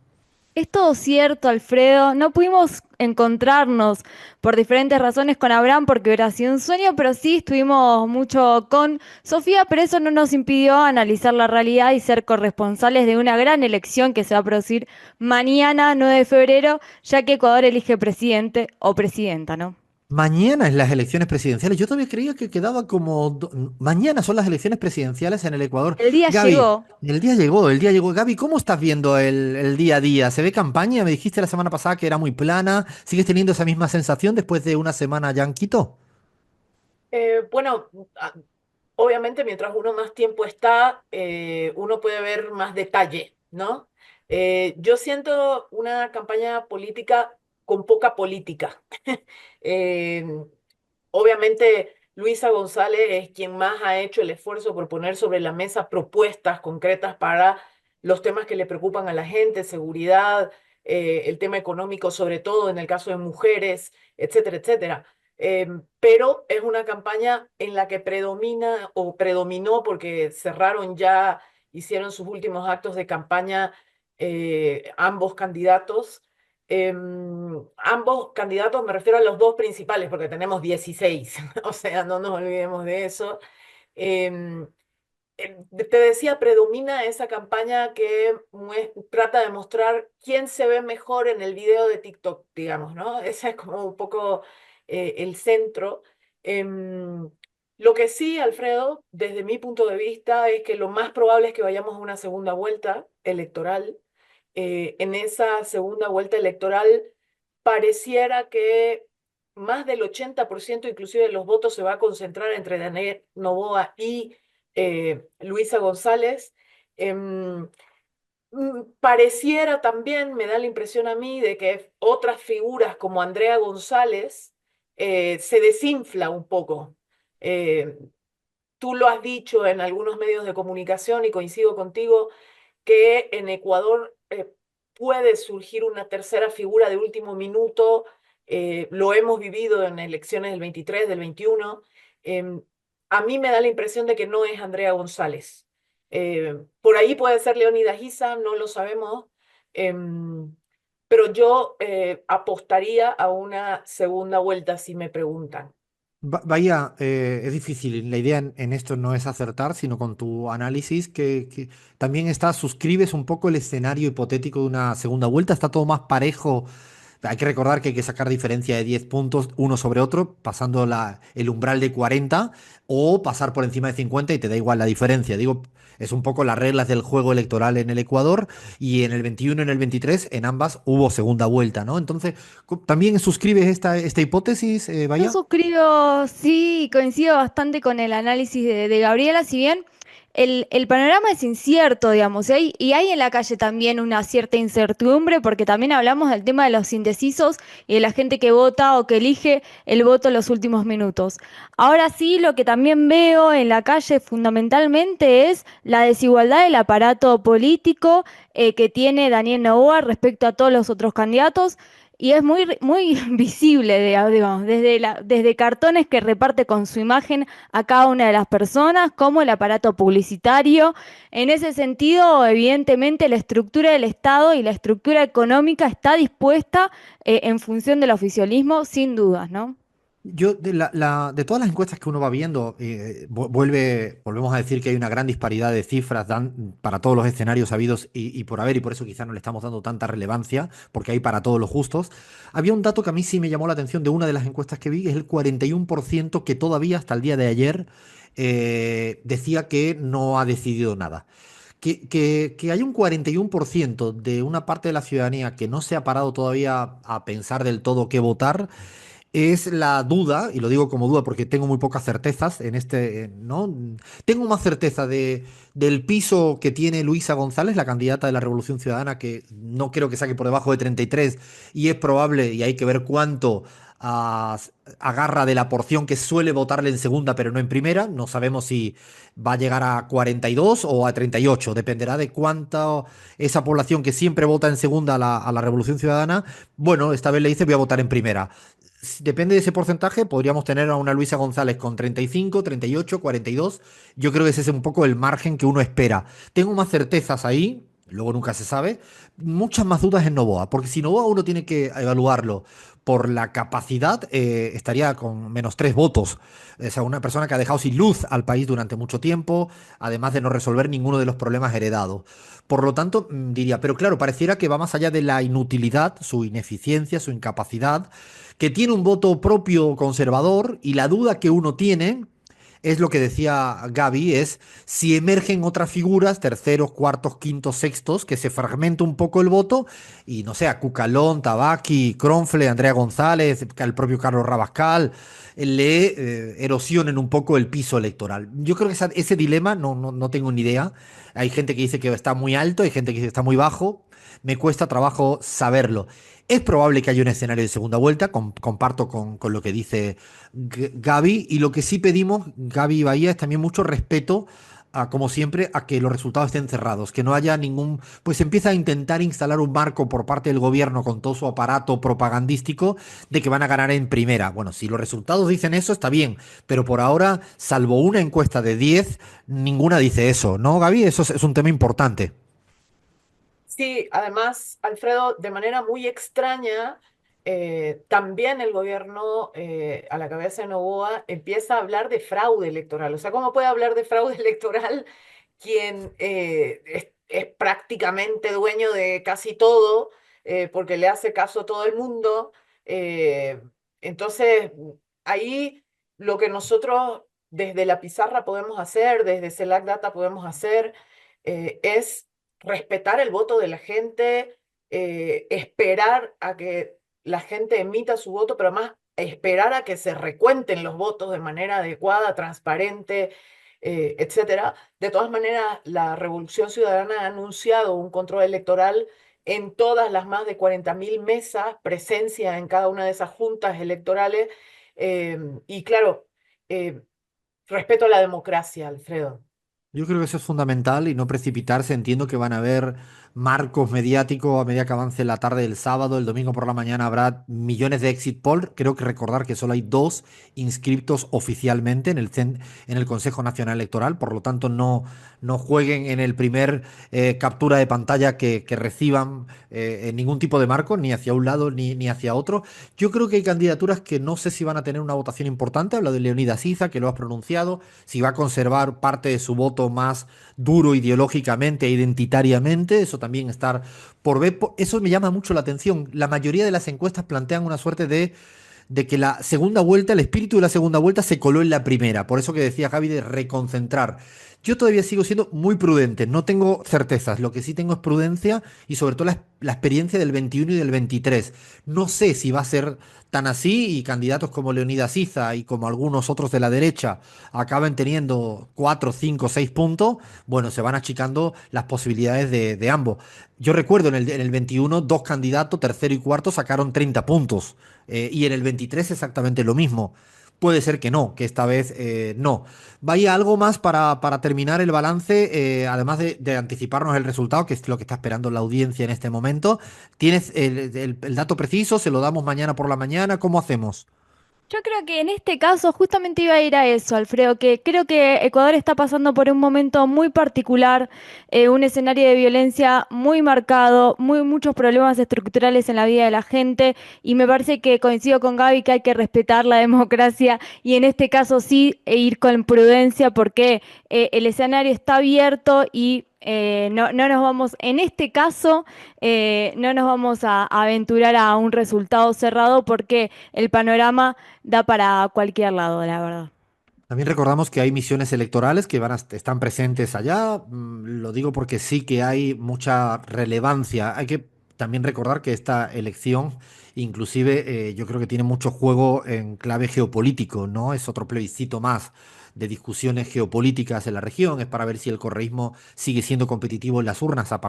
Es todo cierto, Alfredo. No pudimos encontrarnos por diferentes razones con Abraham porque hubiera sido un sueño, pero sí estuvimos mucho con Sofía, pero eso no nos impidió analizar la realidad y ser corresponsales de una gran elección que se va a producir mañana, 9 de febrero, ya que Ecuador elige presidente o presidenta, ¿no? Mañana en las elecciones presidenciales. Yo todavía creía que quedaba como... Mañana son las elecciones presidenciales en el Ecuador. El día Gaby, llegó. el día llegó, el día llegó. Gaby, ¿cómo estás viendo el día a día? ¿Se ve campaña? Me dijiste la semana pasada que era muy plana. ¿Sigues teniendo esa misma sensación después de una semana ya en Quito? Bueno, obviamente mientras uno más tiempo está, uno puede ver más detalle, ¿no? Yo siento una campaña política con poca política. Eh, Obviamente, Luisa González es quien más ha hecho el esfuerzo por poner sobre la mesa propuestas concretas para los temas que le preocupan a la gente, seguridad, el tema económico, sobre todo en el caso de mujeres, etcétera, etcétera. Pero es una campaña en la que predomina o predominó porque cerraron ya, hicieron sus últimos actos de campaña ambos candidatos. Ambos candidatos, me refiero a los dos principales, porque tenemos 16, o sea, no nos olvidemos de eso. Em, Te decía, predomina esa campaña que trata de mostrar quién se ve mejor en el video de TikTok, digamos, ¿no? Ese es como un poco el centro. Em, lo que sí, Alfredo, desde mi punto de vista, es que lo más probable es que vayamos a una segunda vuelta electoral. En esa segunda vuelta electoral pareciera que más del 80% inclusive de los votos se va a concentrar entre Daniel Noboa y Luisa González. Pareciera también, me da la impresión a mí, de que otras figuras como Andrea González se desinfla un poco. Tú lo has dicho en algunos medios de comunicación y coincido contigo que en Ecuador puede surgir una tercera figura de último minuto. Lo hemos vivido en elecciones del 23, del 21. A mí me da la impresión de que no es Andrea González. Por ahí puede ser Leónidas Issa, no lo sabemos, pero yo apostaría a una segunda vuelta si me preguntan. Vaya, es difícil. La idea en esto no es acertar, sino con tu análisis, que también suscribes un poco el escenario hipotético de una segunda vuelta. Está todo más parejo. Hay que recordar que hay que sacar diferencia de 10 puntos uno sobre otro, pasando el umbral de 40 o pasar por encima de 50 y te da igual la diferencia. Digo, es un poco las reglas del juego electoral en el Ecuador y en el 21 y en el 23, en ambas hubo segunda vuelta, ¿no? Entonces, ¿también suscribes esta hipótesis, Yo Bahía? suscribo, sí, coincido bastante con el análisis de Gabriela, si bien el panorama es incierto, digamos, y hay en la calle también una cierta incertidumbre, porque también hablamos del tema de los indecisos y de la gente que vota o que elige el voto en los últimos minutos. Ahora sí, lo que también veo en la calle fundamentalmente es la desigualdad del aparato político que tiene Daniel Noboa respecto a todos los otros candidatos. Y es muy visible, digamos, desde cartones que reparte con su imagen a cada una de las personas, como el aparato publicitario. En ese sentido, evidentemente, la estructura del Estado y la estructura económica está dispuesta en función del oficialismo, sin dudas, ¿no? Yo, de todas las encuestas que uno va viendo, volvemos a decir que hay una gran disparidad de cifras para todos los escenarios habidos y por haber, y por eso quizás no le estamos dando tanta relevancia, porque hay para todos los gustos. Había un dato que a mí sí me llamó la atención de una de las encuestas que vi, que es el 41% que todavía hasta el día de ayer decía que no ha decidido nada. Que hay un 41% de una parte de la ciudadanía que no se ha parado todavía a pensar del todo qué votar es la duda, y lo digo como duda porque tengo muy pocas certezas en ¿no? Tengo más certeza del piso que tiene Luisa González, la candidata de la Revolución Ciudadana, que no creo que saque por debajo de 33, y es probable, y hay que ver cuánto agarra de la porción que suele votarle en segunda, pero no en primera. No sabemos si va a llegar a 42 o a 38, dependerá de cuánta esa población que siempre vota en segunda a la Revolución Ciudadana, bueno, esta vez le dice voy a votar en primera. Depende de ese porcentaje, podríamos tener a una Luisa González con 35, 38, 42. Yo creo que ese es un poco el margen que uno espera. Tengo más certezas ahí, luego nunca se sabe, muchas más dudas en Noboa, porque si Noboa uno tiene que evaluarlo por la capacidad, estaría con -3 votos. O sea, una persona que ha dejado sin luz al país durante mucho tiempo, además de no resolver ninguno de los problemas heredados. Por lo tanto, diría, pero claro, pareciera que va más allá de la inutilidad, su ineficiencia, su incapacidad, que tiene un voto propio conservador, y la duda que uno tiene es lo que decía Gaby, es si emergen otras figuras, terceros, cuartos, quintos, sextos, que se fragmenta un poco el voto y no sé, a Cucalón, Tabaqui, Cronfle, Andrea González, el propio Carlos Rabascal, le erosionen un poco el piso electoral. Yo creo que ese dilema no tengo ni idea. Hay gente que dice que está muy alto, hay gente que dice que está muy bajo. Me cuesta trabajo saberlo. Es probable que haya un escenario de segunda vuelta, comparto con lo que dice Gaby, y lo que sí pedimos, Gaby y Bahía, es también mucho respeto como siempre, a que los resultados estén cerrados, que no haya ningún, pues empieza a intentar instalar un marco por parte del gobierno con todo su aparato propagandístico de que van a ganar en primera. Bueno, si los resultados dicen eso, está bien, pero por ahora, salvo una encuesta de 10, ninguna dice eso, ¿no, Gaby? Eso es un tema importante. Sí, además, Alfredo, de manera muy extraña, también el gobierno, a la cabeza de Noboa, empieza a hablar de fraude electoral. O sea, ¿cómo puede hablar de fraude electoral quien es prácticamente dueño de casi todo, porque le hace caso a todo el mundo? Eh, entonces, ahí lo que nosotros desde la pizarra podemos hacer, desde CELAC Data podemos hacer, es respetar el voto de la gente, esperar a que la gente emita su voto, pero más esperar a que se recuenten los votos de manera adecuada, transparente, etcétera. De todas maneras, la Revolución Ciudadana ha anunciado un control electoral en todas las más de 40.000 mesas, presencia en cada una de esas juntas electorales. Y claro, eh, respeto a la democracia, Alfredo. Yo creo que eso es fundamental y no precipitarse. Entiendo que van a haber marcos mediáticos a medida que avance la tarde del sábado. El domingo por la mañana habrá millones de exit poll. Creo que recordar que solo hay 2 inscriptos oficialmente en el Consejo Nacional Electoral. Por lo tanto, no jueguen en el primer captura de pantalla que reciban en ningún tipo de marco, ni hacia un lado ni hacia otro. Yo creo que hay candidaturas que no sé si van a tener una votación importante. Habla de Leonidas Iza, que lo has pronunciado, si va a conservar parte de su voto más duro ideológicamente e identitariamente, eso también estar por ver. Eso me llama mucho la atención. La mayoría de las encuestas plantean una suerte de que la segunda vuelta, el espíritu de la segunda vuelta se coló en la primera. Por eso que decía Javi de reconcentrar. Yo todavía sigo siendo muy prudente, no tengo certezas. Lo que sí tengo es prudencia y sobre todo la experiencia del 21 y del 23. No sé si va a ser tan así y candidatos como Leonidas Iza y como algunos otros de la derecha acaben teniendo 4, 5, 6 puntos. Bueno, se van achicando las posibilidades de ambos. Yo recuerdo en el 21 dos candidatos, tercero y cuarto, sacaron 30 puntos. Y en el 23 exactamente lo mismo. Puede ser que no, que esta vez no. Vaya algo más para terminar el balance, además de anticiparnos el resultado, que es lo que está esperando la audiencia en este momento. ¿Tienes el dato preciso? ¿Se lo damos mañana por la mañana? ¿Cómo hacemos? Yo creo que en este caso justamente iba a ir a eso, Alfredo, que creo que Ecuador está pasando por un momento muy particular, un escenario de violencia muy marcado, muchos problemas estructurales en la vida de la gente, y me parece que coincido con Gaby que hay que respetar la democracia y en este caso sí ir con prudencia porque el escenario está abierto y no nos vamos, en este caso, no nos vamos a aventurar a un resultado cerrado porque el panorama da para cualquier lado, la verdad. También recordamos que hay misiones electorales que están presentes allá. Lo digo porque sí que hay mucha relevancia. Hay que también recordar que esta elección, inclusive, yo creo que tiene mucho juego en clave geopolítico, ¿no? Es otro plebiscito más de discusiones geopolíticas en la región. Es para ver si el correísmo sigue siendo competitivo en las urnas a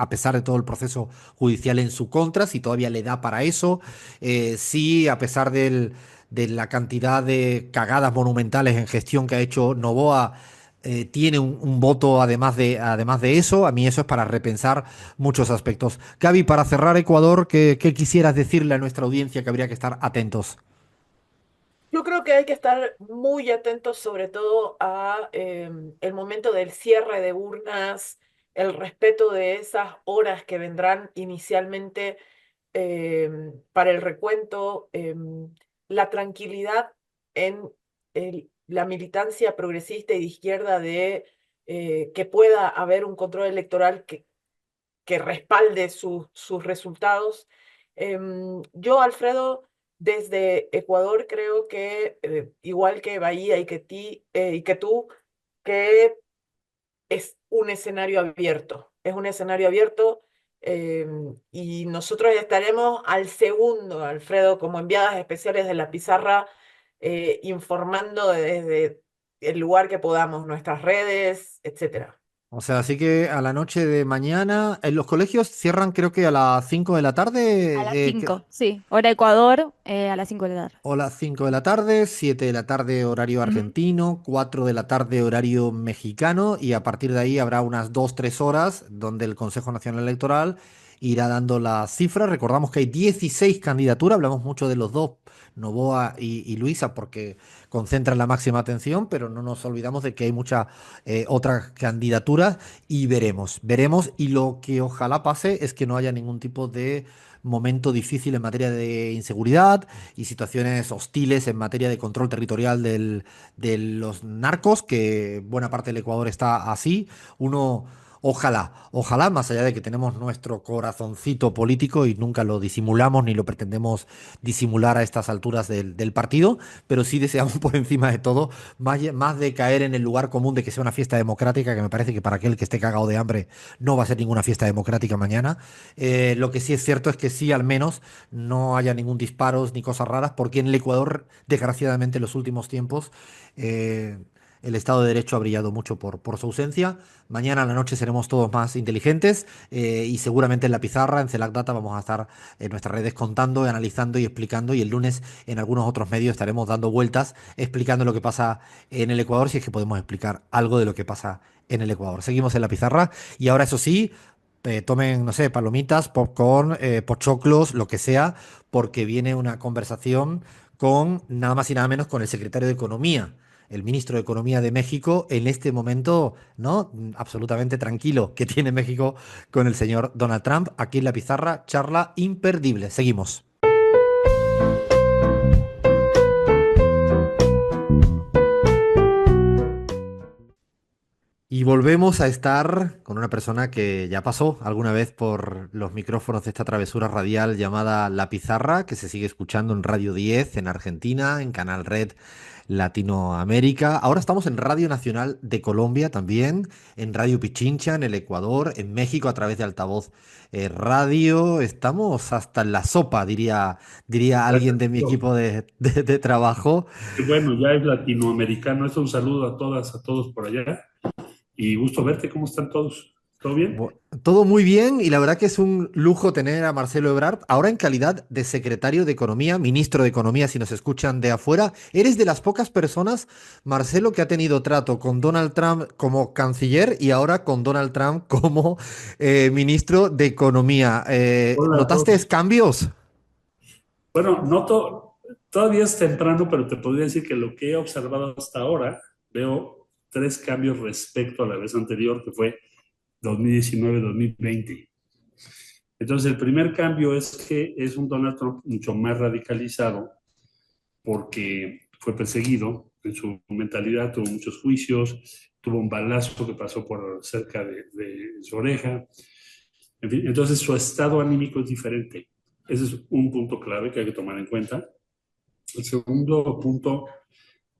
pesar de todo el proceso judicial en su contra, si todavía le da para eso. Sí, a pesar de la cantidad de cagadas monumentales en gestión que ha hecho Noboa, tiene un voto además de eso. A mí eso es para repensar muchos aspectos. Gaby, para cerrar Ecuador, ¿qué quisieras decirle a nuestra audiencia que habría que estar atentos? Yo creo que hay que estar muy atentos sobre todo a el momento del cierre de urnas, el respeto de esas horas que vendrán inicialmente para el recuento, la tranquilidad en la militancia progresista y de izquierda de que pueda haber un control electoral que respalde sus resultados. Yo, Alfredo, desde Ecuador creo que, igual que Bahía y que tú, que es un escenario abierto. Es un escenario abierto y nosotros estaremos al segundo, Alfredo, como enviadas especiales de la pizarra, informando desde el lugar que podamos, nuestras redes, etcétera. O sea, así que a la noche de mañana, en los colegios cierran creo que a las 5 de la A las tarde, 5, sí. Hora Ecuador, a las 5 de la tarde. o las 5 de la tarde, 7 de la tarde horario Ujú. argentino, 4 de la tarde horario mexicano y a partir de ahí habrá unas 2 3 horas donde el Consejo Nacional Electoral irá dando las cifras. Recordamos que hay 16 candidaturas, hablamos mucho de los dos, Novoa y Luisa, porque concentran la máxima atención, pero no nos olvidamos de que hay muchas otras candidaturas y veremos y lo que ojalá pase es que no haya ningún tipo de momento difícil en materia de inseguridad y situaciones hostiles en materia de control territorial de los narcos, que buena parte del Ecuador está así. Uno, ojalá, más allá de que tenemos nuestro corazoncito político y nunca lo disimulamos ni lo pretendemos disimular a estas alturas del partido, pero sí deseamos por encima de todo, más de caer en el lugar común de que sea una fiesta democrática, que me parece que para aquel que esté cagado de hambre no va a ser ninguna fiesta democrática mañana. Lo que sí es cierto es que sí, al menos, no haya ningún disparos ni cosas raras, porque en el Ecuador, desgraciadamente, en los últimos tiempos, eh, el Estado de Derecho ha brillado mucho por su ausencia. Mañana a la noche seremos todos más inteligentes y seguramente en la pizarra, en CELAC Data, vamos a estar en nuestras redes contando, analizando y explicando. Y el lunes en algunos otros medios estaremos dando vueltas explicando lo que pasa en el Ecuador, si es que podemos explicar algo de lo que pasa en el Ecuador. Seguimos en la pizarra y ahora, eso sí, tomen, no sé, palomitas, popcorn, pochoclos, lo que sea, porque viene una conversación con nada más y nada menos con el secretario de Economía, el ministro de Economía de México, en este momento, ¿no? Absolutamente tranquilo que tiene México con el señor Donald Trump. Aquí en la pizarra, charla imperdible. Seguimos. Y volvemos a estar con una persona que ya pasó alguna vez por los micrófonos de esta travesura radial llamada La Pizarra, que se sigue escuchando en Radio 10 en Argentina, en Canal Red Latinoamérica. Ahora estamos en Radio Nacional de Colombia también, en Radio Pichincha en el Ecuador, en México a través de Altavoz Radio. Estamos hasta en la sopa, diría alguien de mi equipo de trabajo. Y bueno, ya es latinoamericano. Es un saludo a todas, a todos por allá. Y gusto verte. ¿Cómo están todos? ¿Todo bien? Todo muy bien y la verdad que es un lujo tener a Marcelo Ebrard ahora en calidad de secretario de Economía, ministro de Economía, si nos escuchan de afuera. Eres de las pocas personas, Marcelo, que ha tenido trato con Donald Trump como canciller y ahora con Donald Trump como ministro de Economía. Hola a ¿Notaste todos. cambios? Bueno, todavía es temprano, pero te podría decir que lo que he observado hasta ahora, veo 3 cambios respecto a la vez anterior, que fue 2019-2020. Entonces, el primer cambio es que es un Donald Trump mucho más radicalizado porque fue perseguido en su mentalidad, tuvo muchos juicios, tuvo un balazo que pasó por cerca de su oreja. En fin, entonces su estado anímico es diferente. Ese es un punto clave que hay que tomar en cuenta. El segundo punto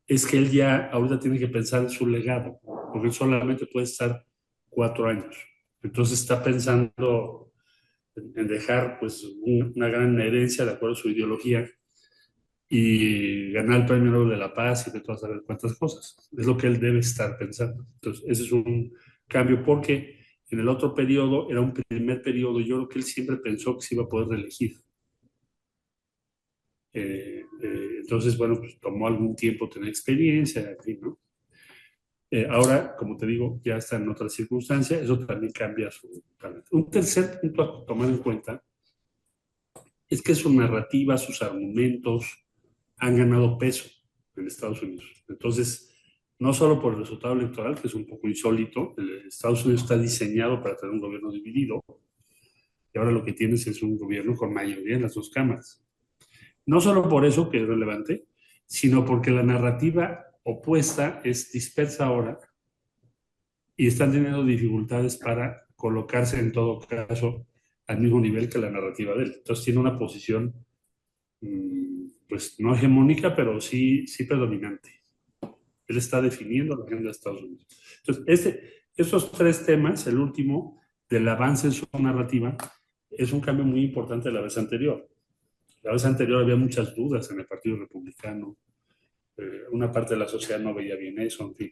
es que él ya ahorita tiene que pensar en su legado, porque él solamente puede estar 4 años. Entonces está pensando en dejar pues una gran herencia de acuerdo a su ideología y ganar el Premio Nobel de la Paz y de todas saber cuántas cosas. Es lo que él debe estar pensando. Entonces, ese es un cambio porque en el otro periodo era un primer periodo. Yo creo que él siempre pensó que se iba a poder reelegir. Entonces, bueno, pues tomó algún tiempo tener experiencia, en fin, ¿no? Ahora, como te digo, ya está en otra circunstancia, eso también cambia su talento. Un tercer punto a tomar en cuenta es que su narrativa, sus argumentos han ganado peso en Estados Unidos. Entonces, no solo por el resultado electoral, que es un poco insólito, Estados Unidos está diseñado para tener un gobierno dividido, y ahora lo que tienes es un gobierno con mayoría en las dos cámaras. No solo por eso, que es relevante, sino porque la narrativa opuesta es dispersa ahora y están teniendo dificultades para colocarse en todo caso al mismo nivel que la narrativa de él. Entonces tiene una posición pues no hegemónica, pero sí predominante. Él está definiendo la agenda de Estados Unidos. Entonces, estos 3 temas, el último, del avance en su narrativa, es un cambio muy importante de la vez anterior. La vez anterior había muchas dudas en el Partido Republicano. Una parte de la sociedad no veía bien eso, en fin.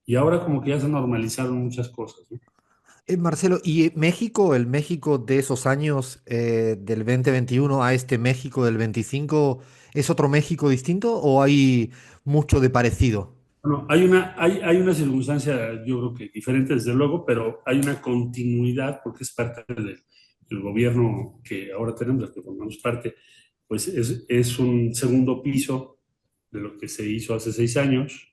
Y ahora como que ya se normalizaron muchas cosas, ¿no? Marcelo, ¿y México, el México de esos años del 2021 a este México del 25, es otro México distinto o hay mucho de parecido? Bueno, hay una circunstancia, yo creo que diferente desde luego, pero hay una continuidad porque es parte del gobierno que ahora tenemos, del que formamos parte, pues es un segundo piso de lo que se hizo hace 6 años.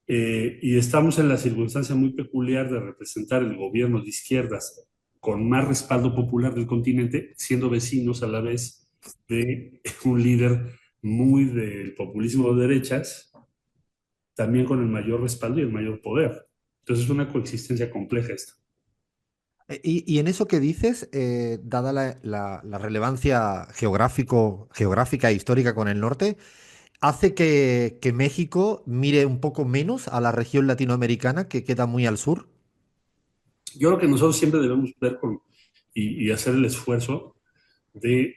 Y estamos en la circunstancia muy peculiar de representar el gobierno de izquierdas con más respaldo popular del continente, siendo vecinos a la vez de un líder muy del populismo de derechas, también con el mayor respaldo y el mayor poder. Entonces es una coexistencia compleja esta. Y en eso que dices, dada la relevancia geográfica e histórica con el norte, ¿hace que México mire un poco menos a la región latinoamericana que queda muy al sur? Yo creo que nosotros siempre debemos ver y hacer el esfuerzo de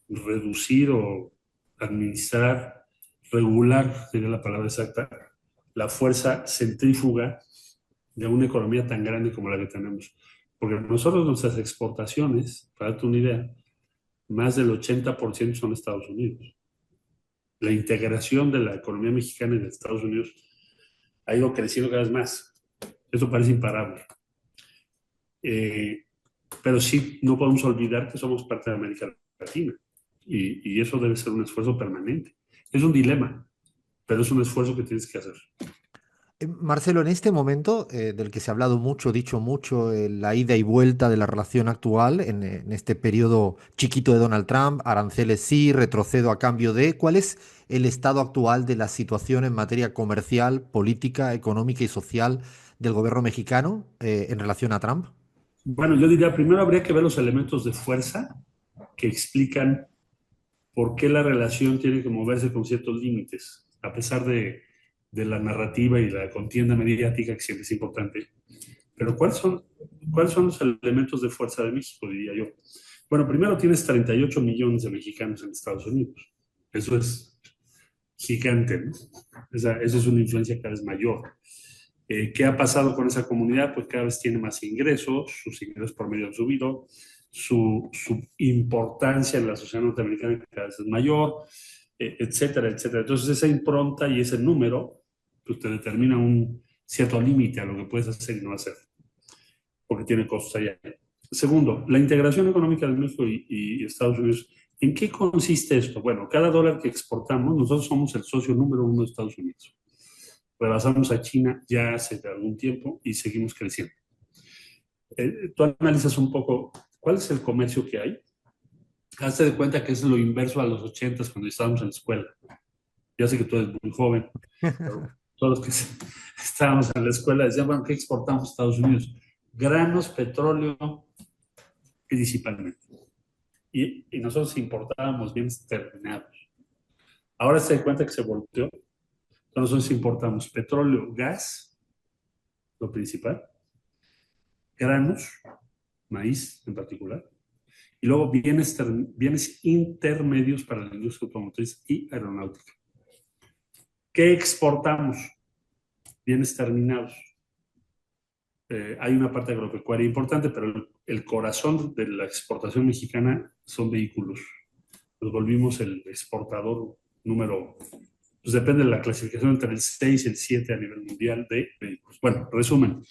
reducir o administrar, regular, sería la palabra exacta, la fuerza centrífuga de una economía tan grande como la que tenemos. Porque nosotros nuestras exportaciones, para darte una idea, más del 80% son Estados Unidos. La integración de la economía mexicana y de Estados Unidos ha ido creciendo cada vez más. Eso parece imparable. Pero sí, no podemos olvidar que somos parte de América Latina y eso debe ser un esfuerzo permanente. Es un dilema, pero es un esfuerzo que tienes que hacer. Marcelo, en este momento del que se ha hablado mucho, dicho mucho, la ida y vuelta de la relación actual en este periodo chiquito de Donald Trump, aranceles sí, retrocedo a cambio de, ¿cuál es el estado actual de la situación en materia comercial, política, económica y social del gobierno mexicano en relación a Trump? Bueno, yo diría, primero habría que ver los elementos de fuerza que explican por qué la relación tiene que moverse con ciertos límites, a pesar de la narrativa y la contienda mediática, que siempre es importante. Pero ¿cuáles son los elementos de fuerza de México, diría yo? Bueno, primero tienes 38 millones de mexicanos en Estados Unidos. Eso es gigante, ¿no? Esa es una influencia cada vez mayor. ¿Qué ha pasado con esa comunidad? Pues cada vez tiene más ingresos, sus ingresos por medio han subido, su importancia en la sociedad norteamericana cada vez es mayor, etcétera, etcétera. Entonces esa impronta y ese número pues te determina un cierto límite a lo que puedes hacer y no hacer, porque tiene costos allá. Segundo, la integración económica de México y Estados Unidos. ¿En qué consiste esto? Bueno, cada dólar que exportamos, nosotros somos el socio número 1 de Estados Unidos. Rebasamos a China ya hace algún tiempo y seguimos creciendo. Tú analizas un poco cuál es el comercio que hay. Hazte de cuenta que es lo inverso a los 80s cuando estábamos en la escuela. Ya sé que tú eres muy joven, pero todos los que estábamos en la escuela decían, bueno, ¿qué exportamos a Estados Unidos? Granos, petróleo, principalmente. Y nosotros importábamos bienes terminados. Ahora se da cuenta que se volteó. Nosotros importamos petróleo, gas, lo principal, granos, maíz en particular, y luego bienes intermedios para la industria automotriz y aeronáutica. ¿Qué exportamos? Bienes terminados. Hay una parte agropecuaria importante, pero el corazón de la exportación mexicana son vehículos. Nos volvimos el exportador número, pues depende de la clasificación, entre el 6 y el 7 a nivel mundial de vehículos. Bueno, resumen.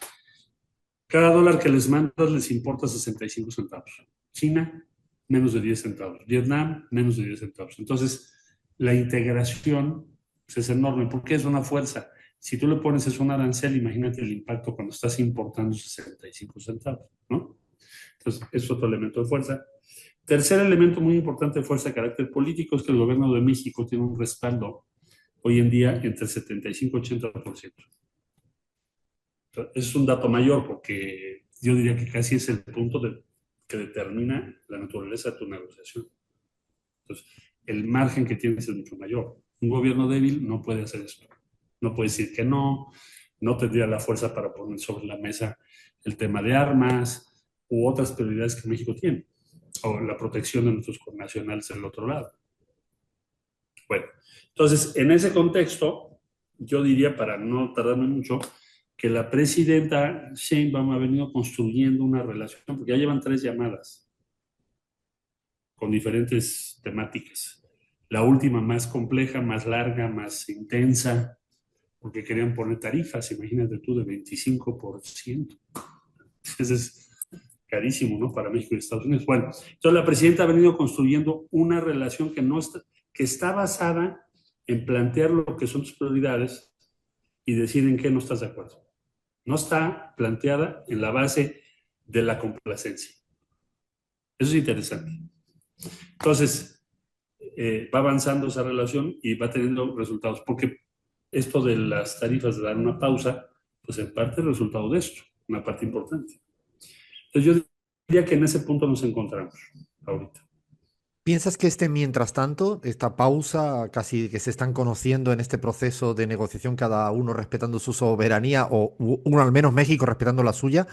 Cada dólar que les mandas les importa 65 centavos. China, menos de 10 centavos. Vietnam, menos de 10 centavos. Entonces, la integración pues, es enorme. ¿Por qué es una fuerza? Si tú le pones eso un arancel, imagínate el impacto cuando estás importando 65 centavos, ¿no? Entonces, es otro elemento de fuerza. Tercer elemento muy importante de fuerza de carácter político es que el gobierno de México tiene un respaldo hoy en día entre 75 y 80%. Eso es un dato mayor porque yo diría que casi es el punto que determina la naturaleza de tu negociación. Entonces, el margen que tienes es mucho mayor. Un gobierno débil no puede hacer eso. No puede decir que no tendría la fuerza para poner sobre la mesa el tema de armas u otras prioridades que México tiene, o la protección de nuestros connacionales del otro lado. Bueno, entonces, en ese contexto, yo diría, para no tardarme mucho, que la presidenta Sheinbaum ha venido construyendo una relación, porque ya llevan 3 llamadas con diferentes temáticas. La última más compleja, más larga, más intensa, porque querían poner tarifas, imagínate tú, de 25%. Eso es carísimo, ¿no? Para México y Estados Unidos. Bueno, entonces la presidenta ha venido construyendo una relación que está basada en plantear lo que son tus prioridades y decir en qué no estás de acuerdo. No está planteada en la base de la complacencia. Eso es interesante. Entonces, va avanzando esa relación y va teniendo resultados, porque esto de las tarifas, de dar una pausa, pues en parte es resultado de esto, una parte importante. Entonces yo diría que en ese punto nos encontramos ahorita. ¿Piensas que mientras tanto, esta pausa, casi que se están conociendo en este proceso de negociación, cada uno respetando su soberanía, o uno al menos México respetando la suya,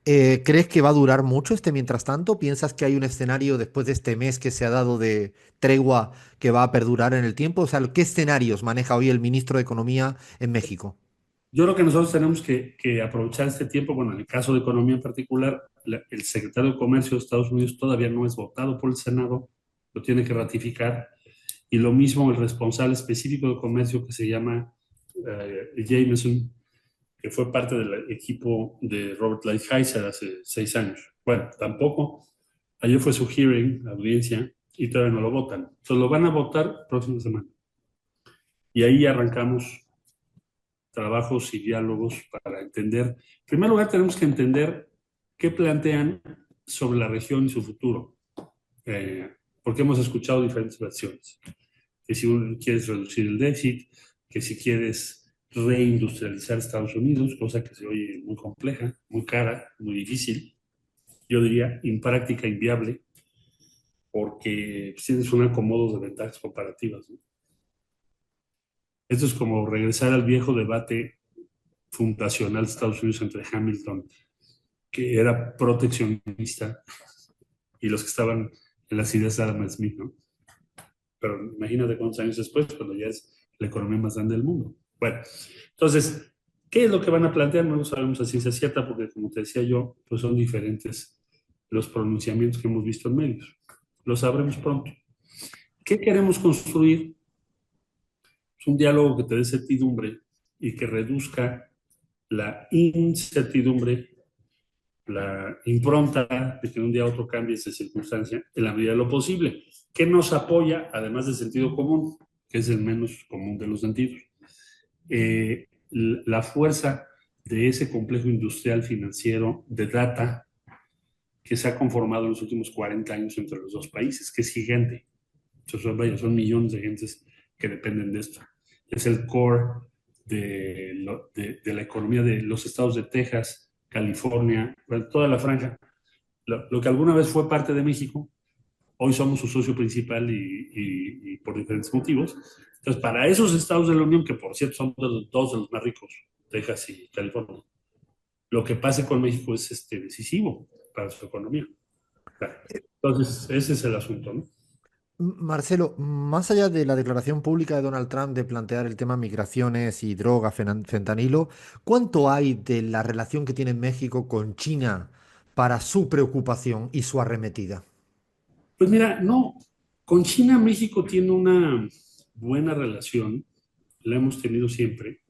crees que va a durar mucho mientras tanto? ¿Piensas que hay un escenario después de este mes que se ha dado de tregua que va a perdurar en el tiempo? O sea, ¿qué escenarios maneja hoy el ministro de Economía en México? Yo creo que nosotros tenemos que aprovechar este tiempo. Bueno, en el caso de economía en particular, el secretario de Comercio de Estados Unidos todavía no es votado por el Senado, lo tiene que ratificar. Y lo mismo el responsable específico de comercio, que se llama Jameson, que fue parte del equipo de Robert Lighthizer hace 6 años. Bueno, tampoco. Ayer fue su hearing, la audiencia, y todavía no lo votan. Entonces lo van a votar próxima semana. Y ahí arrancamos trabajos y diálogos para entender. En primer lugar, tenemos que entender qué plantean sobre la región y su futuro. Porque hemos escuchado diferentes versiones. Que si quieres reducir el déficit, que si quieres reindustrializar Estados Unidos, cosa que se oye muy compleja, muy cara, muy difícil. Yo diría impráctica, inviable, porque tienes un acomodo de ventajas comparativas, ¿no? Esto es como regresar al viejo debate fundacional de Estados Unidos entre Hamilton, que era proteccionista, y los que estaban en las ideas de Adam Smith, ¿no? Pero imagínate cuántos años después, cuando ya es la economía más grande del mundo. Bueno, entonces, ¿qué es lo que van a plantear? No lo sabemos a ciencia cierta, porque como te decía yo, pues son diferentes los pronunciamientos que hemos visto en medios. Lo sabremos pronto. ¿Qué queremos construir? Es un diálogo que te dé certidumbre y que reduzca la incertidumbre, la impronta de que de un día a otro cambie esa circunstancia en la medida de lo posible. ¿Qué nos apoya, además del sentido común, que es el menos común de los sentidos? La fuerza de ese complejo industrial financiero de data que se ha conformado en los últimos 40 años entre los dos países, que es gigante. Son millones de gentes que dependen de esto. Es el core de la economía de los estados de Texas, California, toda la franja. Lo que alguna vez fue parte de México, hoy somos su socio principal y por diferentes motivos. Entonces, para esos estados de la Unión, que por cierto son dos de los más ricos, Texas y California, lo que pase con México es decisivo para su economía. Entonces, ese es el asunto, ¿no? Marcelo, más allá de la declaración pública de Donald Trump de plantear el tema migraciones y droga, fentanilo, ¿cuánto hay de la relación que tiene México con China para su preocupación y su arremetida? Pues mira, no, con China México tiene una buena relación, la hemos tenido siempre,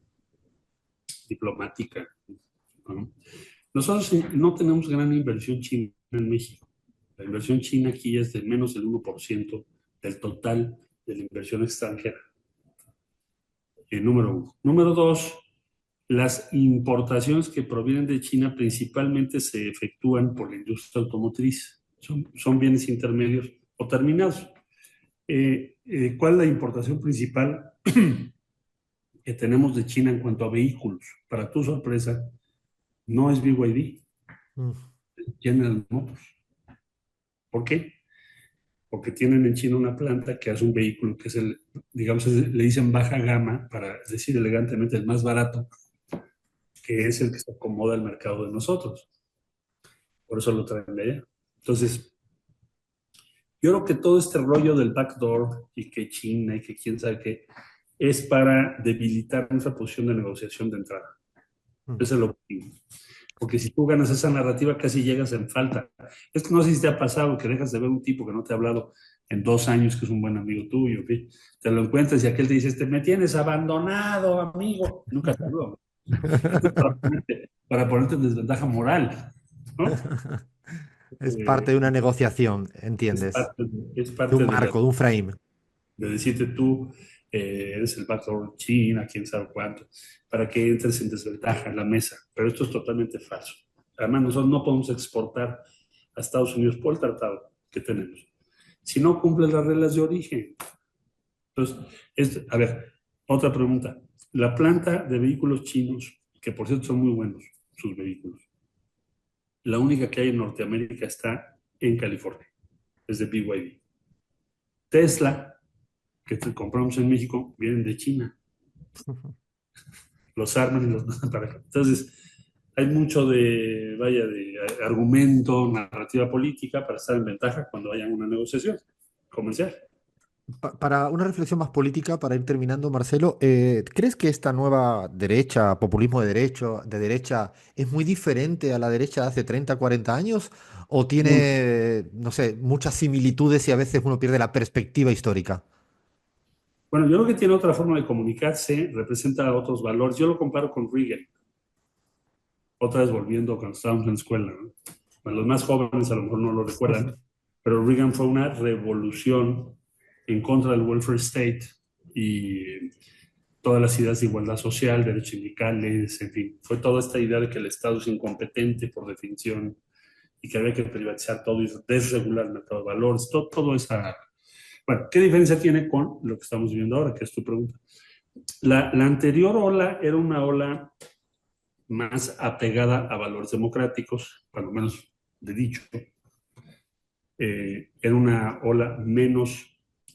diplomática, ¿no? Nosotros no tenemos gran inversión china en México. La inversión china aquí es de menos del 1% del total de la inversión extranjera. Número 1. Número 2, las importaciones que provienen de China principalmente se efectúan por la industria automotriz. Son bienes intermedios o terminados. ¿Cuál es la importación principal que tenemos de China en cuanto a vehículos? Para tu sorpresa, no es BYD, General Motors. ¿Por qué? Porque tienen en China una planta que hace un vehículo que es le dicen baja gama, para decir elegantemente el más barato, que es el que se acomoda al mercado de nosotros. Por eso lo traen de allá. Entonces, yo creo que todo este rollo del backdoor y que China y que quién sabe qué, es para debilitar nuestra posición de negociación de entrada. Ese es el objetivo. Porque si tú ganas esa narrativa, casi llegas en falta. Es que no sé si te ha pasado que dejas de ver un tipo que no te ha hablado en 2 años, que es un buen amigo tuyo, ¿sí? Te lo encuentras y aquel te dice, me tienes abandonado, amigo. Nunca te habló. Para ponerte en desventaja moral, ¿no? Es parte de una negociación, ¿entiendes? Es De un parte marco, de un frame. de decirte tú, eres el backdoor China, quién sabe cuánto, para que entres en desventaja en la mesa. Pero esto es totalmente falso. Además, nosotros no podemos exportar a Estados Unidos por el tratado que tenemos, si no cumplen las reglas de origen. Entonces, a ver, otra pregunta. La planta de vehículos chinos, que por cierto son muy buenos sus vehículos, la única que hay en Norteamérica está en California, es de BYD. Tesla, que compramos en México, vienen de China. Los arman y los mandan para acá. Entonces, hay mucho de argumento, narrativa política para estar en ventaja cuando haya una negociación comercial. Para una reflexión más política, para ir terminando, Marcelo, ¿crees que esta nueva derecha, populismo de derecha, es muy diferente a la derecha de hace 30, 40 años? ¿O tiene, no sé, muchas similitudes y a veces uno pierde la perspectiva histórica? Bueno, yo creo que tiene otra forma de comunicarse, representa otros valores. Yo lo comparo con Reagan. Otra vez volviendo cuando estábamos en la escuela, ¿no? Bueno, los más jóvenes a lo mejor no lo recuerdan, pero Reagan fue una revolución en contra del welfare state y todas las ideas de igualdad social, derechos sindicales, en fin. Fue toda esta idea de que el Estado es incompetente por definición y que había que privatizar todo y desregular el mercado de valores, todo esa... Bueno, ¿qué diferencia tiene con lo que estamos viviendo ahora? Que es tu pregunta. La anterior ola era una ola más apegada a valores democráticos, por lo menos de dicho. Era una ola menos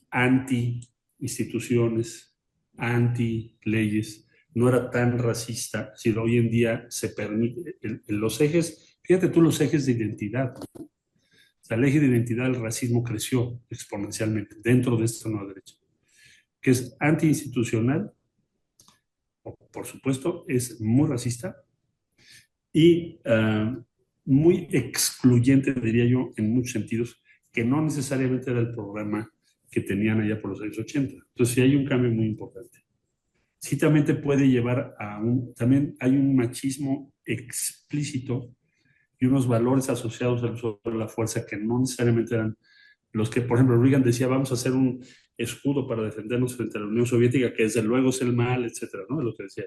anti-instituciones, anti-leyes, no era tan racista, sino hoy en día se permite, los ejes, fíjate tú los ejes de identidad, ¿no? O sea, el eje de identidad del racismo creció exponencialmente dentro de esta nueva derecha, que es anti-institucional, por supuesto, es muy racista y muy excluyente, diría yo, en muchos sentidos, que no necesariamente era el programa que tenían allá por los años 80. Entonces sí hay un cambio muy importante. Sí también te puede llevar también hay un machismo explícito y unos valores asociados al uso de la fuerza que no necesariamente eran los que, por ejemplo, Reagan decía, vamos a hacer un escudo para defendernos frente a la Unión Soviética, que desde luego es el mal, etcétera, ¿no? Es lo que decía.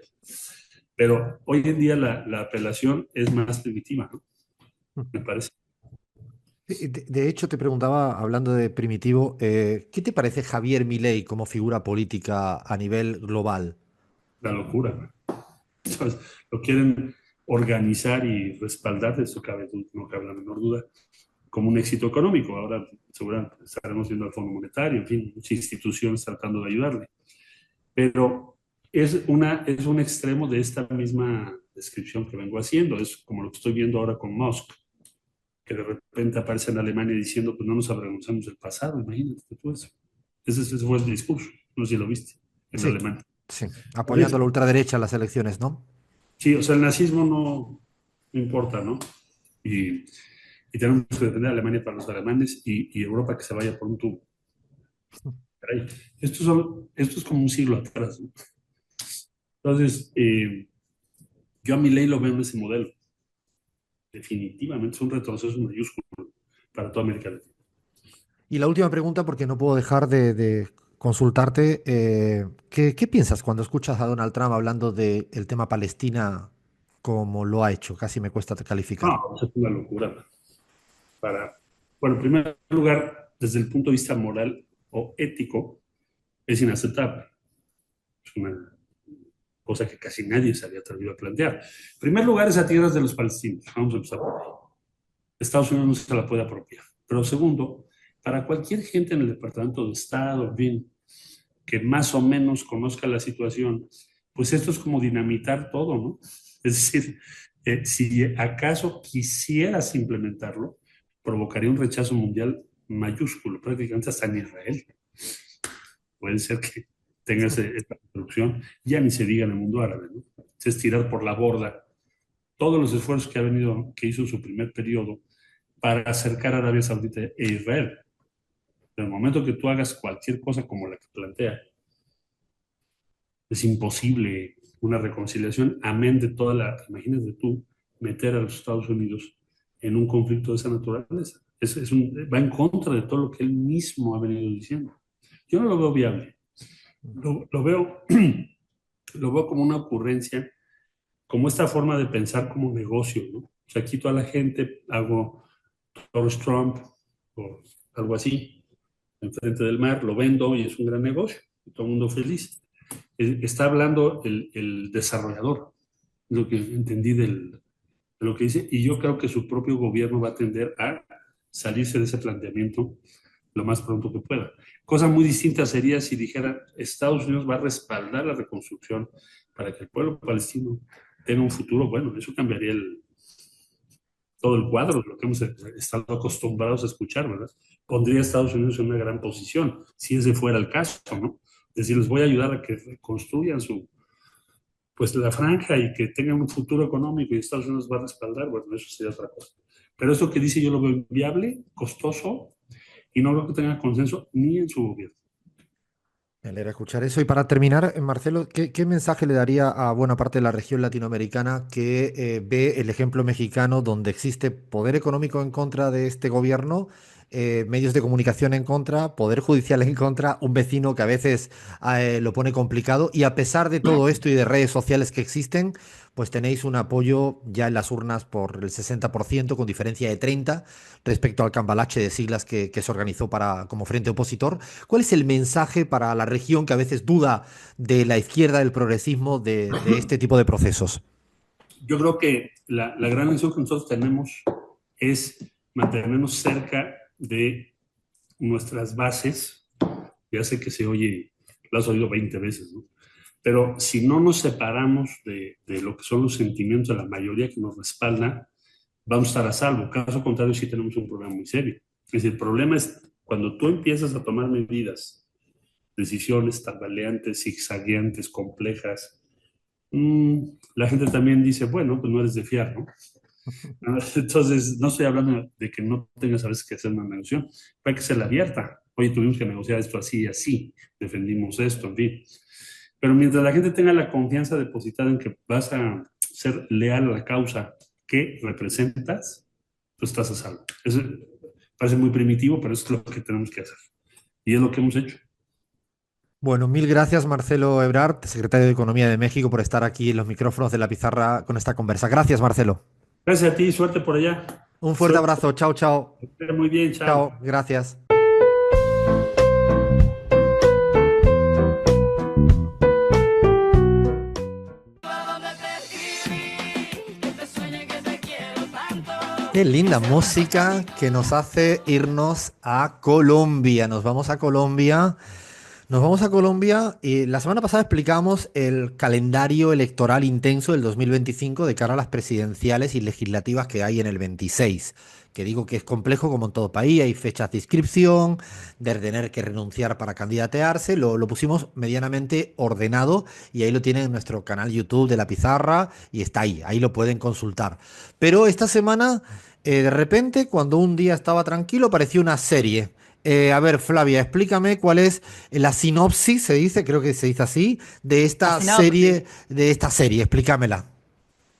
Pero hoy en día la apelación es más primitiva, ¿no? Me parece. De hecho, te preguntaba, hablando de primitivo, ¿qué te parece Javier Milei como figura política a nivel global? La locura, ¿no? Entonces, lo quieren organizar y respaldar, de eso no cabe la menor duda, como un éxito económico. Ahora seguramente estaremos viendo el Fondo Monetario, en fin, muchas instituciones tratando de ayudarle. Pero es un extremo de esta misma descripción que vengo haciendo. Es como lo que estoy viendo ahora con Musk, que de repente aparece en Alemania diciendo, pues no nos avergonzamos del pasado, imagínate tú eso. Ese fue el discurso, no sé si lo viste, en Alemania. Sí, apoyando a la ultraderecha en las elecciones, ¿no? Sí, o sea, el nazismo no importa, ¿no? Y tenemos que defender a Alemania para los alemanes y Europa que se vaya por un tubo. Caray, esto es como un siglo atrás, ¿no? Entonces, yo a Milei lo veo en ese modelo. Definitivamente es un retroceso mayúsculo para toda América Latina. Y la última pregunta, porque no puedo dejar de consultarte, ¿qué piensas cuando escuchas a Donald Trump hablando del tema Palestina como lo ha hecho? Casi me cuesta calificar. No, eso es una locura. Bueno, en primer lugar, desde el punto de vista moral o ético, es inaceptable. Es una cosa que casi nadie se había atrevido a plantear. En primer lugar, es a tierras de los palestinos. Vamos a empezar por ahí. Estados Unidos no se la puede apropiar. Pero segundo, para cualquier gente en el Departamento de Estado, en fin, que más o menos conozca la situación, pues esto es como dinamitar todo, ¿no? Es decir, si acaso quisieras implementarlo, provocaría un rechazo mundial mayúsculo, prácticamente hasta en Israel. Puede ser que tenga esta producción, ya ni se diga en el mundo árabe, ¿no? Es tirar por la borda todos los esfuerzos que hizo en su primer periodo para acercar a Arabia Saudita e Israel. En el momento que tú hagas cualquier cosa como la que plantea, es imposible una reconciliación, amén de imagínate tú, meter a los Estados Unidos en un conflicto de esa naturaleza. Va en contra de todo lo que él mismo ha venido diciendo. Yo no lo veo viable. Lo veo, lo veo como una ocurrencia, como esta forma de pensar como negocio, ¿no? O sea, quito a la gente, hago Donald Trump o algo así, enfrente del mar, lo vendo y es un gran negocio, y todo el mundo feliz. Está hablando el desarrollador, lo que entendí de lo que dice, y yo creo que su propio gobierno va a tender a salirse de ese planteamiento lo más pronto que pueda. Cosa muy distinta sería si dijera Estados Unidos va a respaldar la reconstrucción para que el pueblo palestino tenga un futuro. Bueno, eso cambiaría todo el cuadro, lo que hemos estado acostumbrados a escuchar, ¿verdad? Pondría a Estados Unidos en una gran posición, si ese fuera el caso, ¿no? Es decir, les voy a ayudar a que reconstruyan pues la franja y que tengan un futuro económico y Estados Unidos va a respaldar, bueno, eso sería otra cosa. Pero esto que dice yo lo veo inviable, costoso, y no creo que tenga consenso ni en su gobierno. Me alegra escuchar eso. Y para terminar, Marcelo, ¿qué mensaje le daría a buena parte de la región latinoamericana que ve el ejemplo mexicano donde existe poder económico en contra de este gobierno, medios de comunicación en contra, poder judicial en contra, un vecino que a veces lo pone complicado y a pesar de todo esto y de redes sociales que existen, pues tenéis un apoyo ya en las urnas por el 60%, con diferencia de 30 respecto al cambalache de siglas que se organizó como frente opositor? ¿Cuál es el mensaje para la región que a veces duda de la izquierda, del progresismo, de este tipo de procesos? Yo creo que la gran lección que nosotros tenemos es mantenernos cerca de nuestras bases. Ya sé que se oye, lo has oído 20 veces, ¿no? Pero si no nos separamos de lo que son los sentimientos de la mayoría que nos respalda, vamos a estar a salvo. Caso contrario, sí tenemos un problema muy serio. Es decir, el problema es cuando tú empiezas a tomar medidas, decisiones tambaleantes, zigzagueantes, complejas, la gente también dice, bueno, pues no eres de fiar, ¿no? Entonces, no estoy hablando de que no tengas a veces que hacer una negociación, hay que ser abierta. Oye, tuvimos que negociar esto así y así, defendimos esto, en fin. Pero mientras la gente tenga la confianza depositada en que vas a ser leal a la causa que representas, pues estás a salvo. Eso parece muy primitivo, pero es lo que tenemos que hacer. Y es lo que hemos hecho. Bueno, mil gracias Marcelo Ebrard, secretario de Economía de México, por estar aquí en los micrófonos de La Pizarra con esta conversa. Gracias, Marcelo. Gracias a ti, suerte por allá. Un fuerte abrazo, chao, chao. Muy bien, chao. Chao, gracias. Qué linda música que nos hace irnos a Colombia. Nos vamos a Colombia. Nos vamos a Colombia y la semana pasada explicamos el calendario electoral intenso del 2025 de cara a las presidenciales y legislativas que hay en el 26. Que digo que es complejo como en todo país, hay fechas de inscripción, de tener que renunciar para candidatearse, lo pusimos medianamente ordenado y ahí lo tienen en nuestro canal YouTube de La Pizarra y está ahí lo pueden consultar. Pero esta semana, de repente, cuando un día estaba tranquilo, apareció una serie. A ver, Flavia, explícame cuál es la sinopsis, se dice, creo que se dice así, de esta serie, explícamela.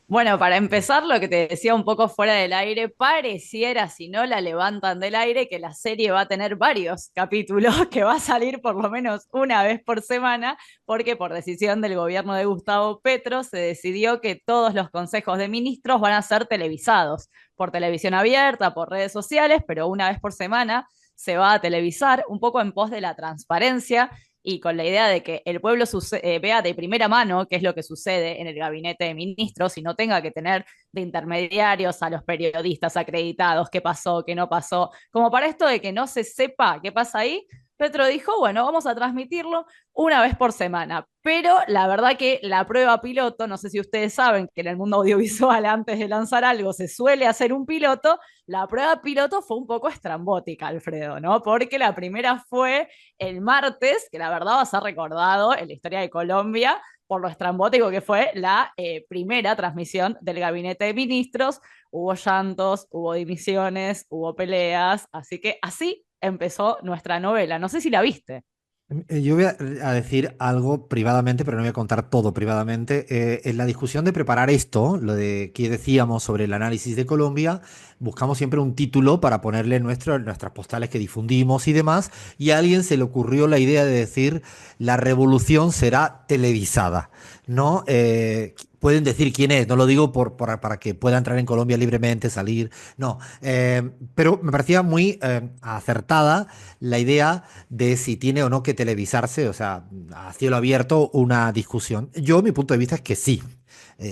Bueno, para empezar, lo que te decía un poco fuera del aire, pareciera, si no la levantan del aire, que la serie va a tener varios capítulos, que va a salir por lo menos una vez por semana, porque por decisión del gobierno de Gustavo Petro se decidió que todos los consejos de ministros van a ser televisados, por televisión abierta, por redes sociales, pero una vez por semana se va a televisar, un poco en pos de la transparencia y con la idea de que el pueblo vea de primera mano qué es lo que sucede en el gabinete de ministros y no tenga que tener de intermediarios a los periodistas acreditados, qué pasó, qué no pasó, como para esto de que no se sepa qué pasa ahí, Petro dijo, bueno, vamos a transmitirlo una vez por semana. Pero la verdad que la prueba piloto, no sé si ustedes saben que en el mundo audiovisual antes de lanzar algo se suele hacer un piloto, la prueba piloto fue un poco estrambótica, Alfredo, ¿no? Porque la primera fue el martes, que la verdad va a ser recordado en la historia de Colombia por lo estrambótico que fue la primera transmisión del gabinete de ministros. Hubo llantos, hubo dimisiones, hubo peleas, así que así empezó nuestra novela. No sé si la viste. Yo voy a decir algo privadamente, pero no voy a contar todo privadamente. En la discusión de preparar esto, lo de que decíamos sobre el análisis de Colombia, buscamos siempre un título para ponerle nuestras postales que difundimos y demás, y a alguien se le ocurrió la idea de decir la revolución será televisada, ¿no? Pueden decir quién es, no lo digo para que pueda entrar en Colombia libremente, salir, no, pero me parecía muy acertada la idea de si tiene o no que televisarse, o sea, a cielo abierto una discusión. Yo, mi punto de vista es que sí,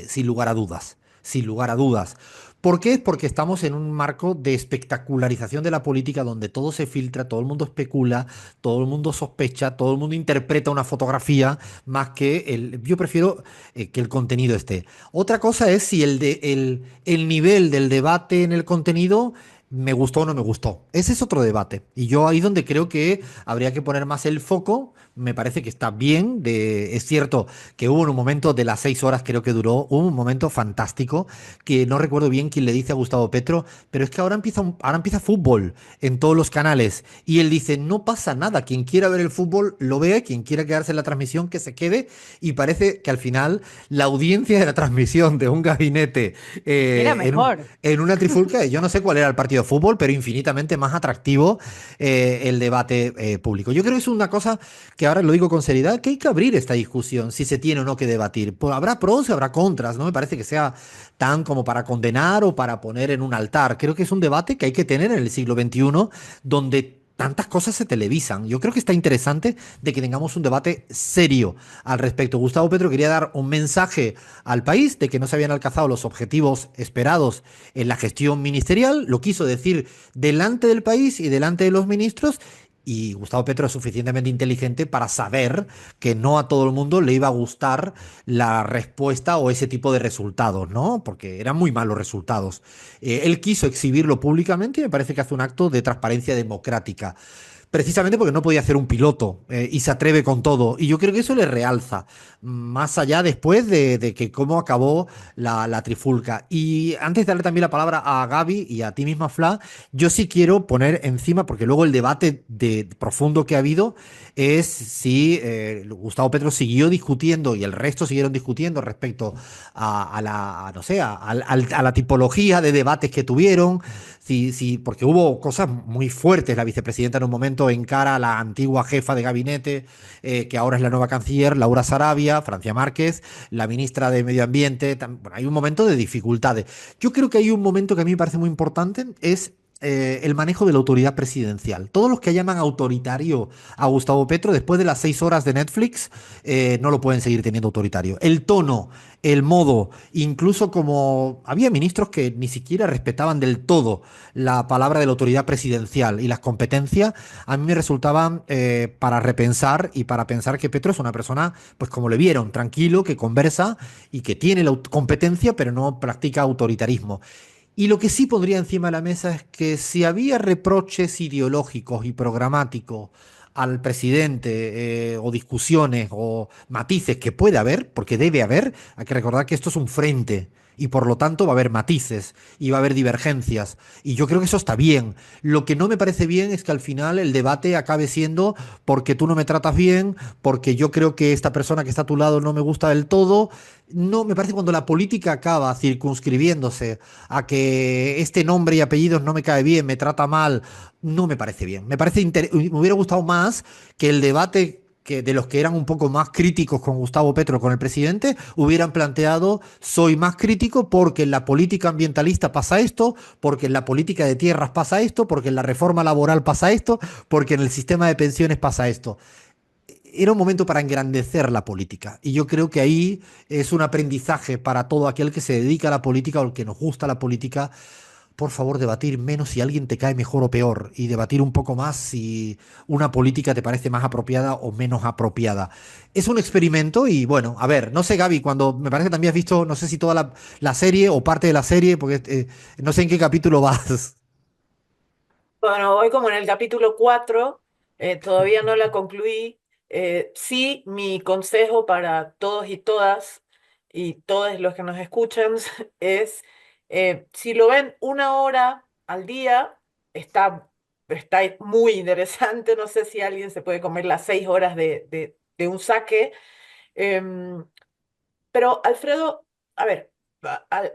sin lugar a dudas, sin lugar a dudas. ¿Por qué? Porque estamos en un marco de espectacularización de la política donde todo se filtra, todo el mundo especula, todo el mundo sospecha, todo el mundo interpreta una fotografía más que el... Yo prefiero que el contenido esté. Otra cosa es si el nivel del debate en el contenido me gustó o no me gustó. Ese es otro debate. Y yo ahí donde creo que habría que poner más el foco, me parece que está bien. Es cierto que hubo un momento de las 6 horas, creo que duró, hubo un momento fantástico, que no recuerdo bien quién le dice a Gustavo Petro, pero es que ahora empieza fútbol en todos los canales. Y él dice, no pasa nada, quien quiera ver el fútbol lo vea, quien quiera quedarse en la transmisión que se quede. Y parece que al final la audiencia de la transmisión de un gabinete Era en, mejor. en una trifulca, yo no sé cuál era el partido de fútbol, pero infinitamente más atractivo el debate público. Yo creo que es una cosa que ahora lo digo con seriedad, que hay que abrir esta discusión, si se tiene o no que debatir. Pues habrá pros y habrá contras, no me parece que sea tan como para condenar o para poner en un altar. Creo que es un debate que hay que tener en el siglo XXI, donde tantas cosas se televisan. Yo creo que está interesante de que tengamos un debate serio al respecto. Gustavo Petro quería dar un mensaje al país de que no se habían alcanzado los objetivos esperados en la gestión ministerial. Lo quiso decir delante del país y delante de los ministros. Y Gustavo Petro es suficientemente inteligente para saber que no a todo el mundo le iba a gustar la respuesta o ese tipo de resultados, ¿no? Porque eran muy malos resultados. Él quiso exhibirlo públicamente y me parece que hace un acto de transparencia democrática. Precisamente porque no podía hacer un piloto y se atreve con todo. Y yo creo que eso le realza, más allá después de que cómo acabó la trifulca. Y antes de darle también la palabra a Gaby y a ti misma, Fla, yo sí quiero poner encima, porque luego el debate profundo que ha habido es si Gustavo Petro siguió discutiendo y el resto siguieron discutiendo respecto a la, no sé, a la tipología de debates que tuvieron. Sí, porque hubo cosas muy fuertes. La vicepresidenta en un momento encara a la antigua jefa de gabinete, que ahora es la nueva canciller, Laura Sarabia, Francia Márquez, la ministra de Medio Ambiente. Bueno, hay un momento de dificultades. Yo creo que hay un momento que a mí me parece muy importante, es el manejo de la autoridad presidencial. Todos los que llaman autoritario a Gustavo Petro, después de las 6 horas de Netflix, no lo pueden seguir teniendo autoritario. El tono, el modo, incluso como había ministros que ni siquiera respetaban del todo la palabra de la autoridad presidencial y las competencias, a mí me resultaban para repensar y para pensar que Petro es una persona, pues como le vieron, tranquilo, que conversa y que tiene la competencia, pero no practica autoritarismo. Y lo que sí pondría encima de la mesa es que si había reproches ideológicos y programáticos al presidente o discusiones o matices que puede haber, porque debe haber, hay que recordar que esto es un frente y por lo tanto va a haber matices y va a haber divergencias. Y yo creo que eso está bien. Lo que no me parece bien es que al final el debate acabe siendo porque tú no me tratas bien, porque yo creo que esta persona que está a tu lado no me gusta del todo. No, me parece que cuando la política acaba circunscribiéndose a que este nombre y apellidos no me cae bien, me trata mal, no me parece bien. Me hubiera gustado más que el debate que de los que eran un poco más críticos con Gustavo Petro, con el presidente, hubieran planteado, soy más crítico porque en la política ambientalista pasa esto, porque en la política de tierras pasa esto, porque en la reforma laboral pasa esto, porque en el sistema de pensiones pasa esto. Era un momento para engrandecer la política. Y yo creo que ahí es un aprendizaje para todo aquel que se dedica a la política o el que nos gusta la política, por favor, debatir menos si alguien te cae mejor o peor y debatir un poco más si una política te parece más apropiada o menos apropiada. Es un experimento y bueno, a ver, no sé, Gaby, cuando me parece que también has visto, no sé si toda la serie o parte de la serie, porque no sé en qué capítulo vas. Bueno, voy como en el capítulo 4, todavía no la concluí. Sí, mi consejo para todos y todos los que nos escuchan es, si lo ven 1 hora al día, está muy interesante. No sé si alguien se puede comer las 6 horas de un saque. Em, pero, Alfredo, a ver,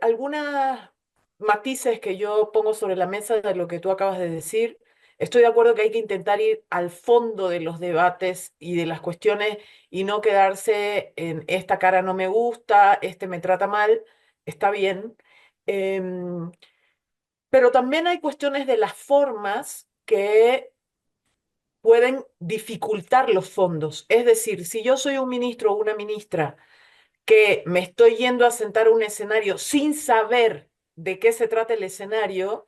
algunas matices que yo pongo sobre la mesa de lo que tú acabas de decir. Estoy de acuerdo que hay que intentar ir al fondo de los debates y de las cuestiones y no quedarse en esta cara no me gusta, este me trata mal, está bien. Em, pero también hay cuestiones de las formas que pueden dificultar los fondos. Es decir, si yo soy un ministro o una ministra que me estoy yendo a sentar a un escenario sin saber de qué se trata el escenario,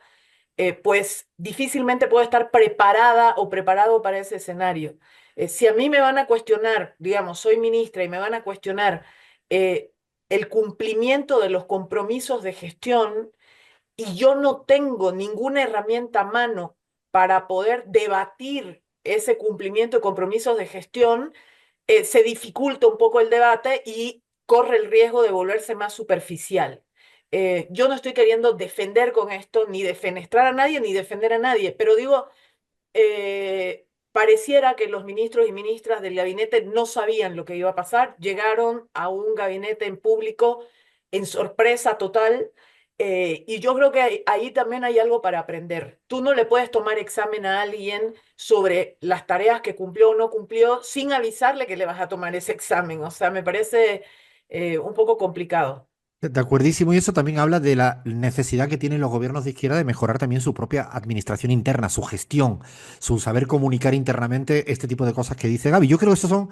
pues difícilmente puedo estar preparada o preparado para ese escenario. Si a mí me van a cuestionar, digamos, soy ministra y me van a cuestionar el cumplimiento de los compromisos de gestión y yo no tengo ninguna herramienta a mano para poder debatir ese cumplimiento de compromisos de gestión, se dificulta un poco el debate y corre el riesgo de volverse más superficial. Yo no estoy queriendo defender con esto, ni defenestrar a nadie, ni defender a nadie, pero digo, pareciera que los ministros y ministras del gabinete no sabían lo que iba a pasar, llegaron a un gabinete en público en sorpresa total, y yo creo que ahí también hay algo para aprender. Tú no le puedes tomar examen a alguien sobre las tareas que cumplió o no cumplió sin avisarle que le vas a tomar ese examen. O sea, me parece un poco complicado. De acuerdísimo, y eso también habla de la necesidad que tienen los gobiernos de izquierda de mejorar también su propia administración interna, su gestión, su saber comunicar internamente este tipo de cosas que dice Gaby. Yo creo que estos son,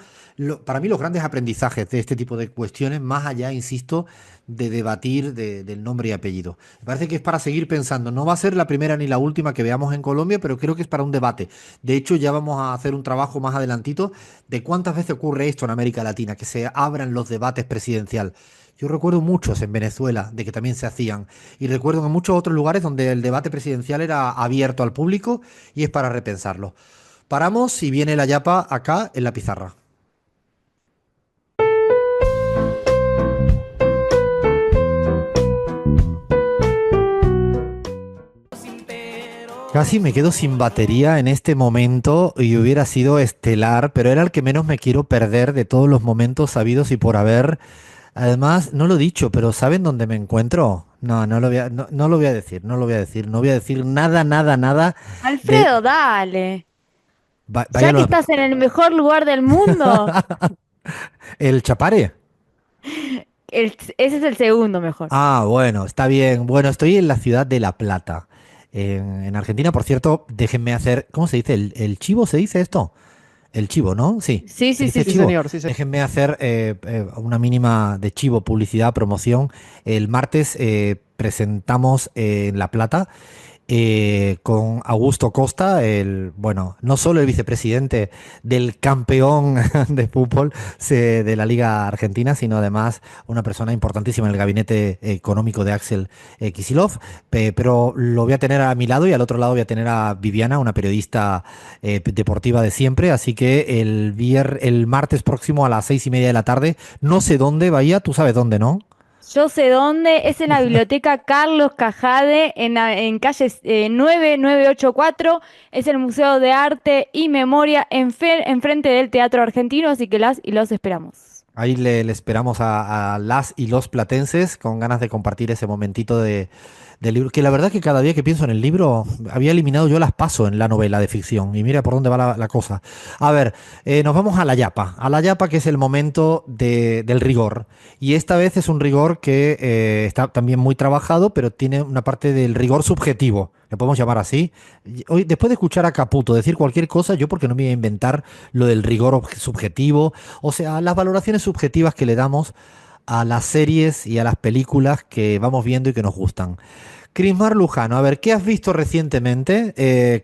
para mí, los grandes aprendizajes de este tipo de cuestiones, más allá, insisto, de debatir del nombre y apellido. Me parece que es para seguir pensando. No va a ser la primera ni la última que veamos en Colombia, pero creo que es para un debate. De hecho, ya vamos a hacer un trabajo más adelantito de cuántas veces ocurre esto en América Latina, que se abran los debates presidenciales. Yo recuerdo muchos en Venezuela de que también se hacían y recuerdo en muchos otros lugares donde el debate presidencial era abierto al público y es para repensarlo. Paramos y viene la yapa acá en la pizarra. Casi me quedo sin batería en este momento y hubiera sido estelar, pero era el que menos me quiero perder de todos los momentos habidos y por haber. Además, no lo he dicho, pero ¿saben dónde me encuentro? No, no lo voy a decir, no voy a decir nada, nada, nada. Alfredo, dale. Vaya Ya que estás en el mejor lugar del mundo. ¿El Chapare? Ese es el segundo mejor. Ah, bueno, está bien. Bueno, estoy en la ciudad de La Plata, en Argentina. Por cierto, déjenme hacer, ¿cómo se dice? ¿El chivo se dice esto? El chivo, ¿no? Sí. Sí, Se sí, dice sí, chivo. señor, sí, señor. Déjenme hacer una mínima de chivo, publicidad, promoción. El martes presentamos en La Plata con Augusto Costa, bueno, no solo el vicepresidente del campeón de fútbol de la Liga Argentina, sino además una persona importantísima en el gabinete económico de Axel Kicillof, pero lo voy a tener a mi lado y al otro lado voy a tener a Viviana, una periodista deportiva de siempre, así que el martes próximo a las 6:30 de la tarde, no sé dónde, Bahía, tú sabes dónde, ¿no? Yo sé dónde, es en la biblioteca Carlos Cajade, en calle 9984, es el Museo de Arte y Memoria enfrente del Teatro Argentino, así que las y los esperamos. Ahí le esperamos a las y los platenses con ganas de compartir ese momentito del libro, que la verdad que cada día que pienso en el libro, había eliminado yo las paso en la novela de ficción, y mira por dónde va la cosa. A ver, nos vamos a la yapa, que es el momento del rigor, y esta vez es un rigor que está también muy trabajado, pero tiene una parte del rigor subjetivo, le podemos llamar así. Hoy, después de escuchar a Caputo decir cualquier cosa, yo porque no me voy a inventar lo del rigor subjetivo, o sea, las valoraciones subjetivas que le damos a las series y a las películas que vamos viendo y que nos gustan. Crismar Lujano, a ver, ¿qué has visto recientemente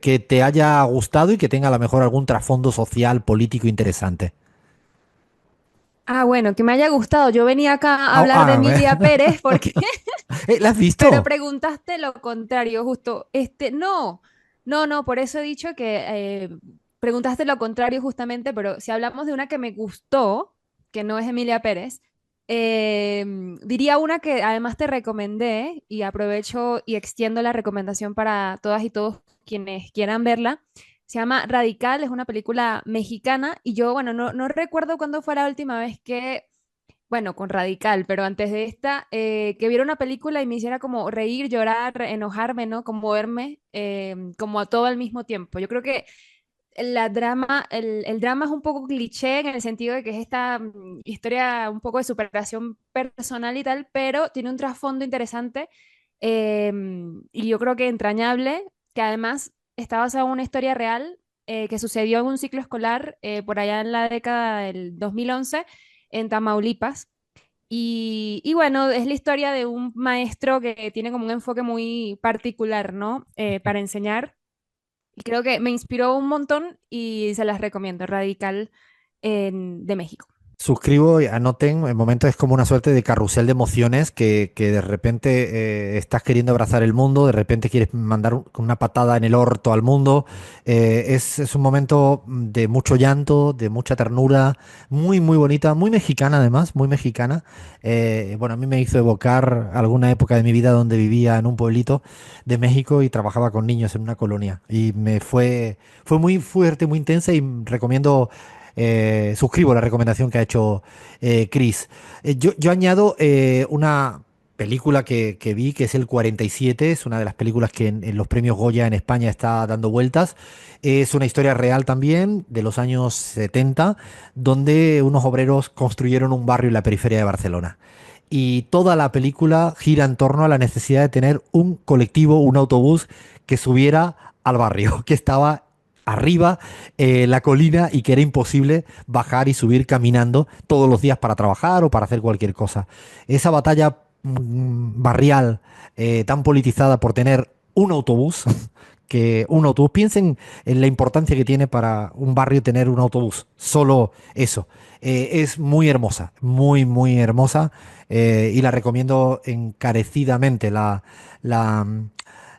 que te haya gustado y que tenga a lo mejor algún trasfondo social, político interesante? Ah, bueno, que me haya gustado. Yo venía acá a Ah, hablar de ah, Emilia Pérez porque, ¿la has pero visto? preguntaste lo contrario, justo. No, por eso he dicho que preguntaste lo contrario justamente, pero si hablamos de una que me gustó, que no es Emilia Pérez, eh, diría una que además te recomendé y aprovecho y extiendo la recomendación para todas y todos quienes quieran verla. Se llama Radical, es una película mexicana y yo, bueno, no recuerdo cuándo fue la última vez que, bueno, con Radical, pero antes de esta, que viera una película y me hiciera como reír, llorar, enojarme, ¿no? Conmoverme, como a todo al mismo tiempo. Yo creo que el drama es un poco cliché en el sentido de que es esta historia un poco de superación personal y tal, pero tiene un trasfondo interesante y yo creo que entrañable, que además está basado en una historia real que sucedió en un ciclo escolar por allá en la década del 2011 en Tamaulipas. Y bueno, es la historia de un maestro que tiene como un enfoque muy particular, ¿no? Para enseñar. Y creo que me inspiró un montón y se las recomiendo. Radical de México. Suscribo y anoten, el momento es como una suerte de carrusel de emociones que de repente estás queriendo abrazar el mundo, de repente quieres mandar una patada en el orto al mundo. Es un momento de mucho llanto, de mucha ternura, muy, muy bonita, muy mexicana además, muy mexicana. Bueno, a mí me hizo evocar alguna época de mi vida donde vivía en un pueblito de México y trabajaba con niños en una colonia. Y fue muy fuerte, muy intensa y recomiendo suscribo la recomendación que ha hecho Chris. Yo añado una película que vi, que es el 47, es una de las películas que en los premios Goya en España está dando vueltas. Es una historia real también de los años 70, donde unos obreros construyeron un barrio en la periferia de Barcelona. Y toda la película gira en torno a la necesidad de tener un colectivo, un autobús que subiera al barrio, que estaba arriba la colina y que era imposible bajar y subir caminando todos los días para trabajar o para hacer cualquier cosa. Esa batalla barrial tan politizada por tener un autobús, que un autobús, piensen en la importancia que tiene para un barrio tener un autobús, solo eso. Es muy hermosa, muy, muy hermosa y la recomiendo encarecidamente la,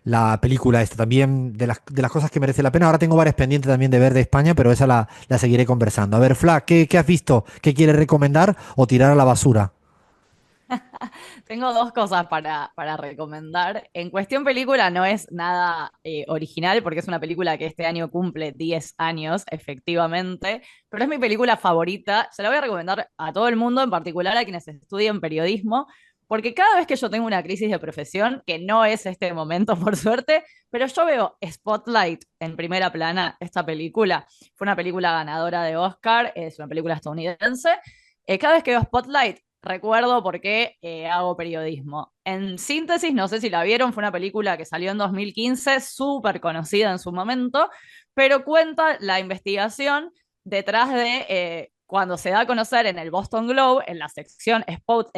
la película esta, también de las cosas que merece la pena. Ahora tengo varias pendientes también de ver de España, pero esa la seguiré conversando. A ver, Fla, ¿qué has visto? ¿Qué quieres recomendar o tirar a la basura? Tengo dos cosas para recomendar. En cuestión película no es nada original porque es una película que este año cumple 10 años, efectivamente, pero es mi película favorita. Se la voy a recomendar a todo el mundo, en particular a quienes estudian periodismo, porque cada vez que yo tengo una crisis de profesión, que no es este momento por suerte, pero yo veo Spotlight en primera plana, esta película, fue una película ganadora de Oscar, es una película estadounidense. Cada vez que veo Spotlight, recuerdo por qué hago periodismo. En síntesis, no sé si la vieron, fue una película que salió en 2015, súper conocida en su momento, pero cuenta la investigación detrás de cuando se da a conocer en el Boston Globe, en la sección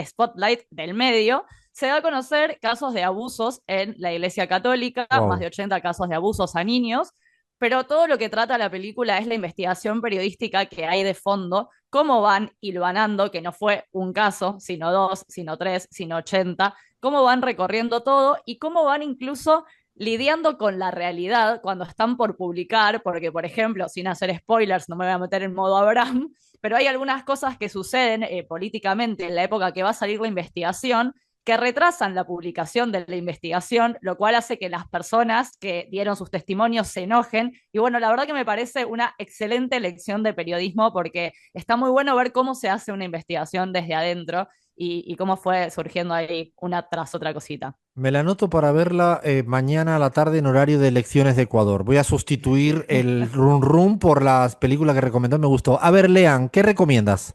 Spotlight del medio, se da a conocer casos de abusos en la Iglesia Católica, más Wow. de 80 casos de abusos a niños, pero todo lo que trata la película es la investigación periodística que hay de fondo, cómo van hilvanando, que no fue un caso, sino dos, sino tres, sino 80, cómo van recorriendo todo y cómo van incluso lidiando con la realidad cuando están por publicar, porque por ejemplo, sin hacer spoilers, no me voy a meter en modo Abraham, pero hay algunas cosas que suceden políticamente en la época que va a salir la investigación que retrasan la publicación de la investigación, lo cual hace que las personas que dieron sus testimonios se enojen. Y bueno, la verdad que me parece una excelente lección de periodismo porque está muy bueno ver cómo se hace una investigación desde adentro y cómo fue surgiendo ahí una tras otra cosita. Me la anoto para verla mañana a la tarde en horario de elecciones de Ecuador. Voy a sustituir el Run Run por las películas que recomendó, me gustó. A ver, Lean, ¿qué recomiendas?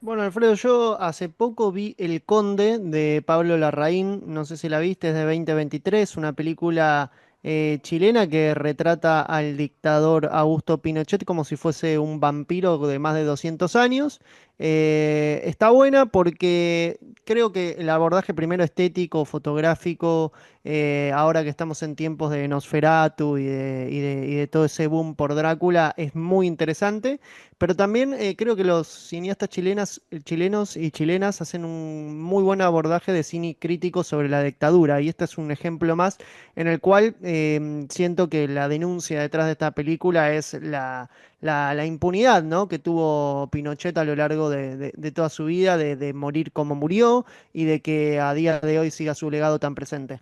Bueno, Alfredo, yo hace poco vi El Conde de Pablo Larraín, no sé si la viste, es de 2023, una película chilena que retrata al dictador Augusto Pinochet como si fuese un vampiro de más de 200 años. Está buena porque creo que el abordaje primero estético, fotográfico, ahora que estamos en tiempos de Nosferatu y de todo ese boom por Drácula, es muy interesante. Pero también creo que los cineastas chilenos y chilenas hacen un muy buen abordaje de cine crítico sobre la dictadura. Y este es un ejemplo más en el cual siento que la denuncia detrás de esta película es la impunidad, ¿no? Que tuvo Pinochet a lo largo de toda su vida, de morir como murió y de que a día de hoy siga su legado tan presente.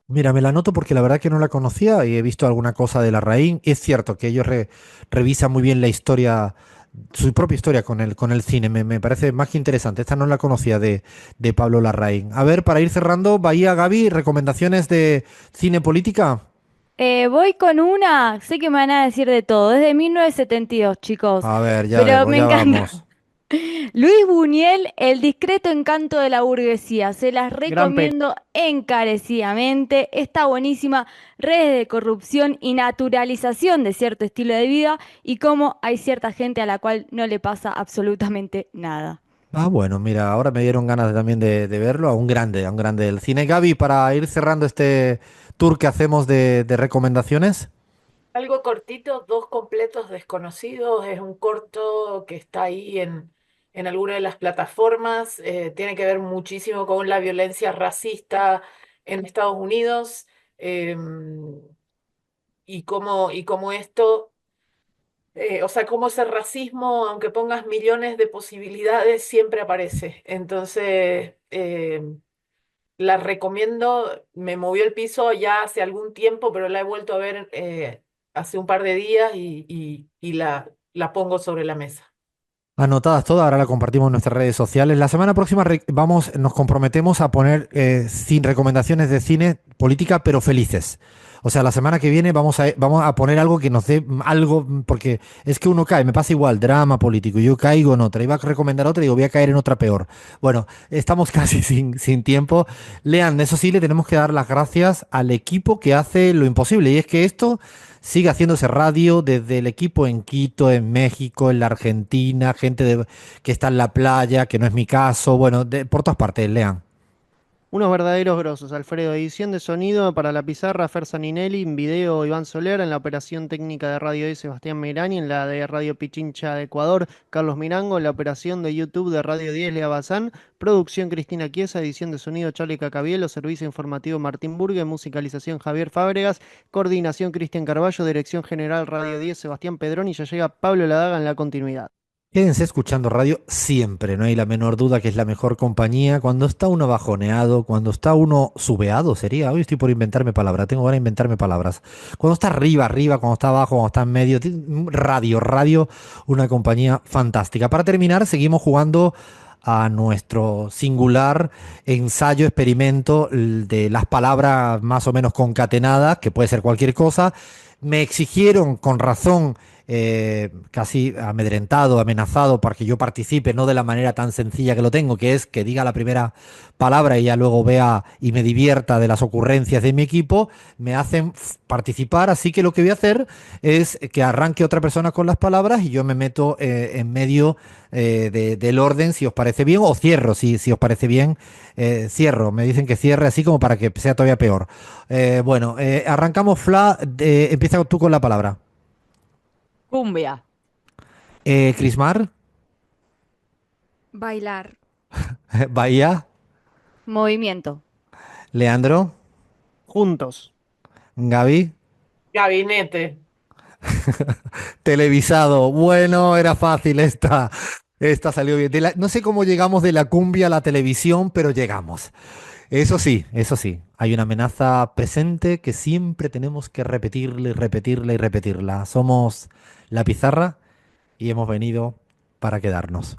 Mira, me la anoto porque la verdad que no la conocía y he visto alguna cosa de Larraín. Es cierto que ellos revisan muy bien la historia, su propia historia con el cine. Me parece más que interesante. Esta no la conocía de Pablo Larraín. A ver, para ir cerrando, Bahía, Gaby, recomendaciones de cine política. Voy con una, sé que me van a decir de todo, es de 1972, chicos, A ver, ya pero vemos, me ya encanta. vamos. Luis Buñuel, El discreto encanto de la burguesía. Se las Gran peli. recomiendo encarecidamente. Está buenísima. Redes de corrupción y naturalización de cierto estilo de vida y cómo hay cierta gente a la cual no le pasa absolutamente nada. Ah, bueno, mira, ahora me dieron ganas también de verlo a un grande del cine. Gaby, para ir cerrando este tour que hacemos de recomendaciones. Algo cortito, Dos completos desconocidos, es un corto que está ahí en alguna de las plataformas, tiene que ver muchísimo con la violencia racista en Estados Unidos, y cómo esto, o sea, cómo ese racismo, aunque pongas millones de posibilidades, siempre aparece. Entonces, la recomiendo, me movió el piso ya hace algún tiempo, pero la he vuelto a ver hace un par de días y la pongo sobre la mesa. Anotadas todas, ahora la compartimos en nuestras redes sociales. La semana próxima nos comprometemos a poner sin recomendaciones de cine, política, pero felices. O sea, la semana que viene vamos a poner algo que nos dé algo, porque es que uno cae, me pasa igual, drama político, yo caigo en otra, iba a recomendar otra y digo, voy a caer en otra peor. Bueno, estamos casi sin tiempo. Lean, eso sí, le tenemos que dar las gracias al equipo que hace lo imposible, y es que esto sigue haciéndose radio desde el equipo en Quito, en México, en la Argentina, que está en la playa, que no es mi caso, bueno, por todas partes, Lean. Unos verdaderos grosos, Alfredo. Edición de sonido para la pizarra, Fer Saninelli. En video, Iván Soler. En la operación técnica de Radio E, Sebastián Mirani. En la de Radio Pichincha de Ecuador, Carlos Mirango. En la operación de YouTube de Radio 10, Lea Bazán. Producción, Cristina Chiesa. Edición de sonido, Charlie Cacabielo. Servicio informativo, Martín Burgue. Musicalización, Javier Fábregas. Coordinación, Cristian Carballo. Dirección general, Radio 10, Sebastián Pedrón. Y ya llega Pablo Ladaga en la continuidad. Quédense escuchando radio siempre, no hay la menor duda que es la mejor compañía. Cuando está uno bajoneado, cuando está uno subeado, sería. Hoy estoy por inventarme palabras, tengo ganas de inventarme palabras. Cuando está arriba, cuando está abajo, cuando está en medio. Radio, una compañía fantástica. Para terminar, seguimos jugando a nuestro singular ensayo, experimento de las palabras más o menos concatenadas, que puede ser cualquier cosa. Me exigieron con razón, casi amedrentado, amenazado, para que yo participe, no de la manera tan sencilla que lo tengo, que es que diga la primera palabra y ya luego vea y me divierta de las ocurrencias de mi equipo. Me hacen participar, así que lo que voy a hacer es que arranque otra persona con las palabras y yo me meto en medio del orden, si os parece bien, o cierro, si os parece bien, cierro. Me dicen que cierre así como para que sea todavía peor. Bueno, arrancamos, Fla, empieza tú con la palabra. Cumbia. Crismar, Bailar. Bahía, Movimiento. Leandro, Juntos. Gaby, Gabinete. televisado. Bueno, era fácil esta. Esta salió bien. No sé cómo llegamos de la cumbia a la televisión, pero llegamos. Eso sí, eso sí. Hay una amenaza presente que siempre tenemos que repetirla y repetirla y repetirla. Somos la pizarra y hemos venido para quedarnos.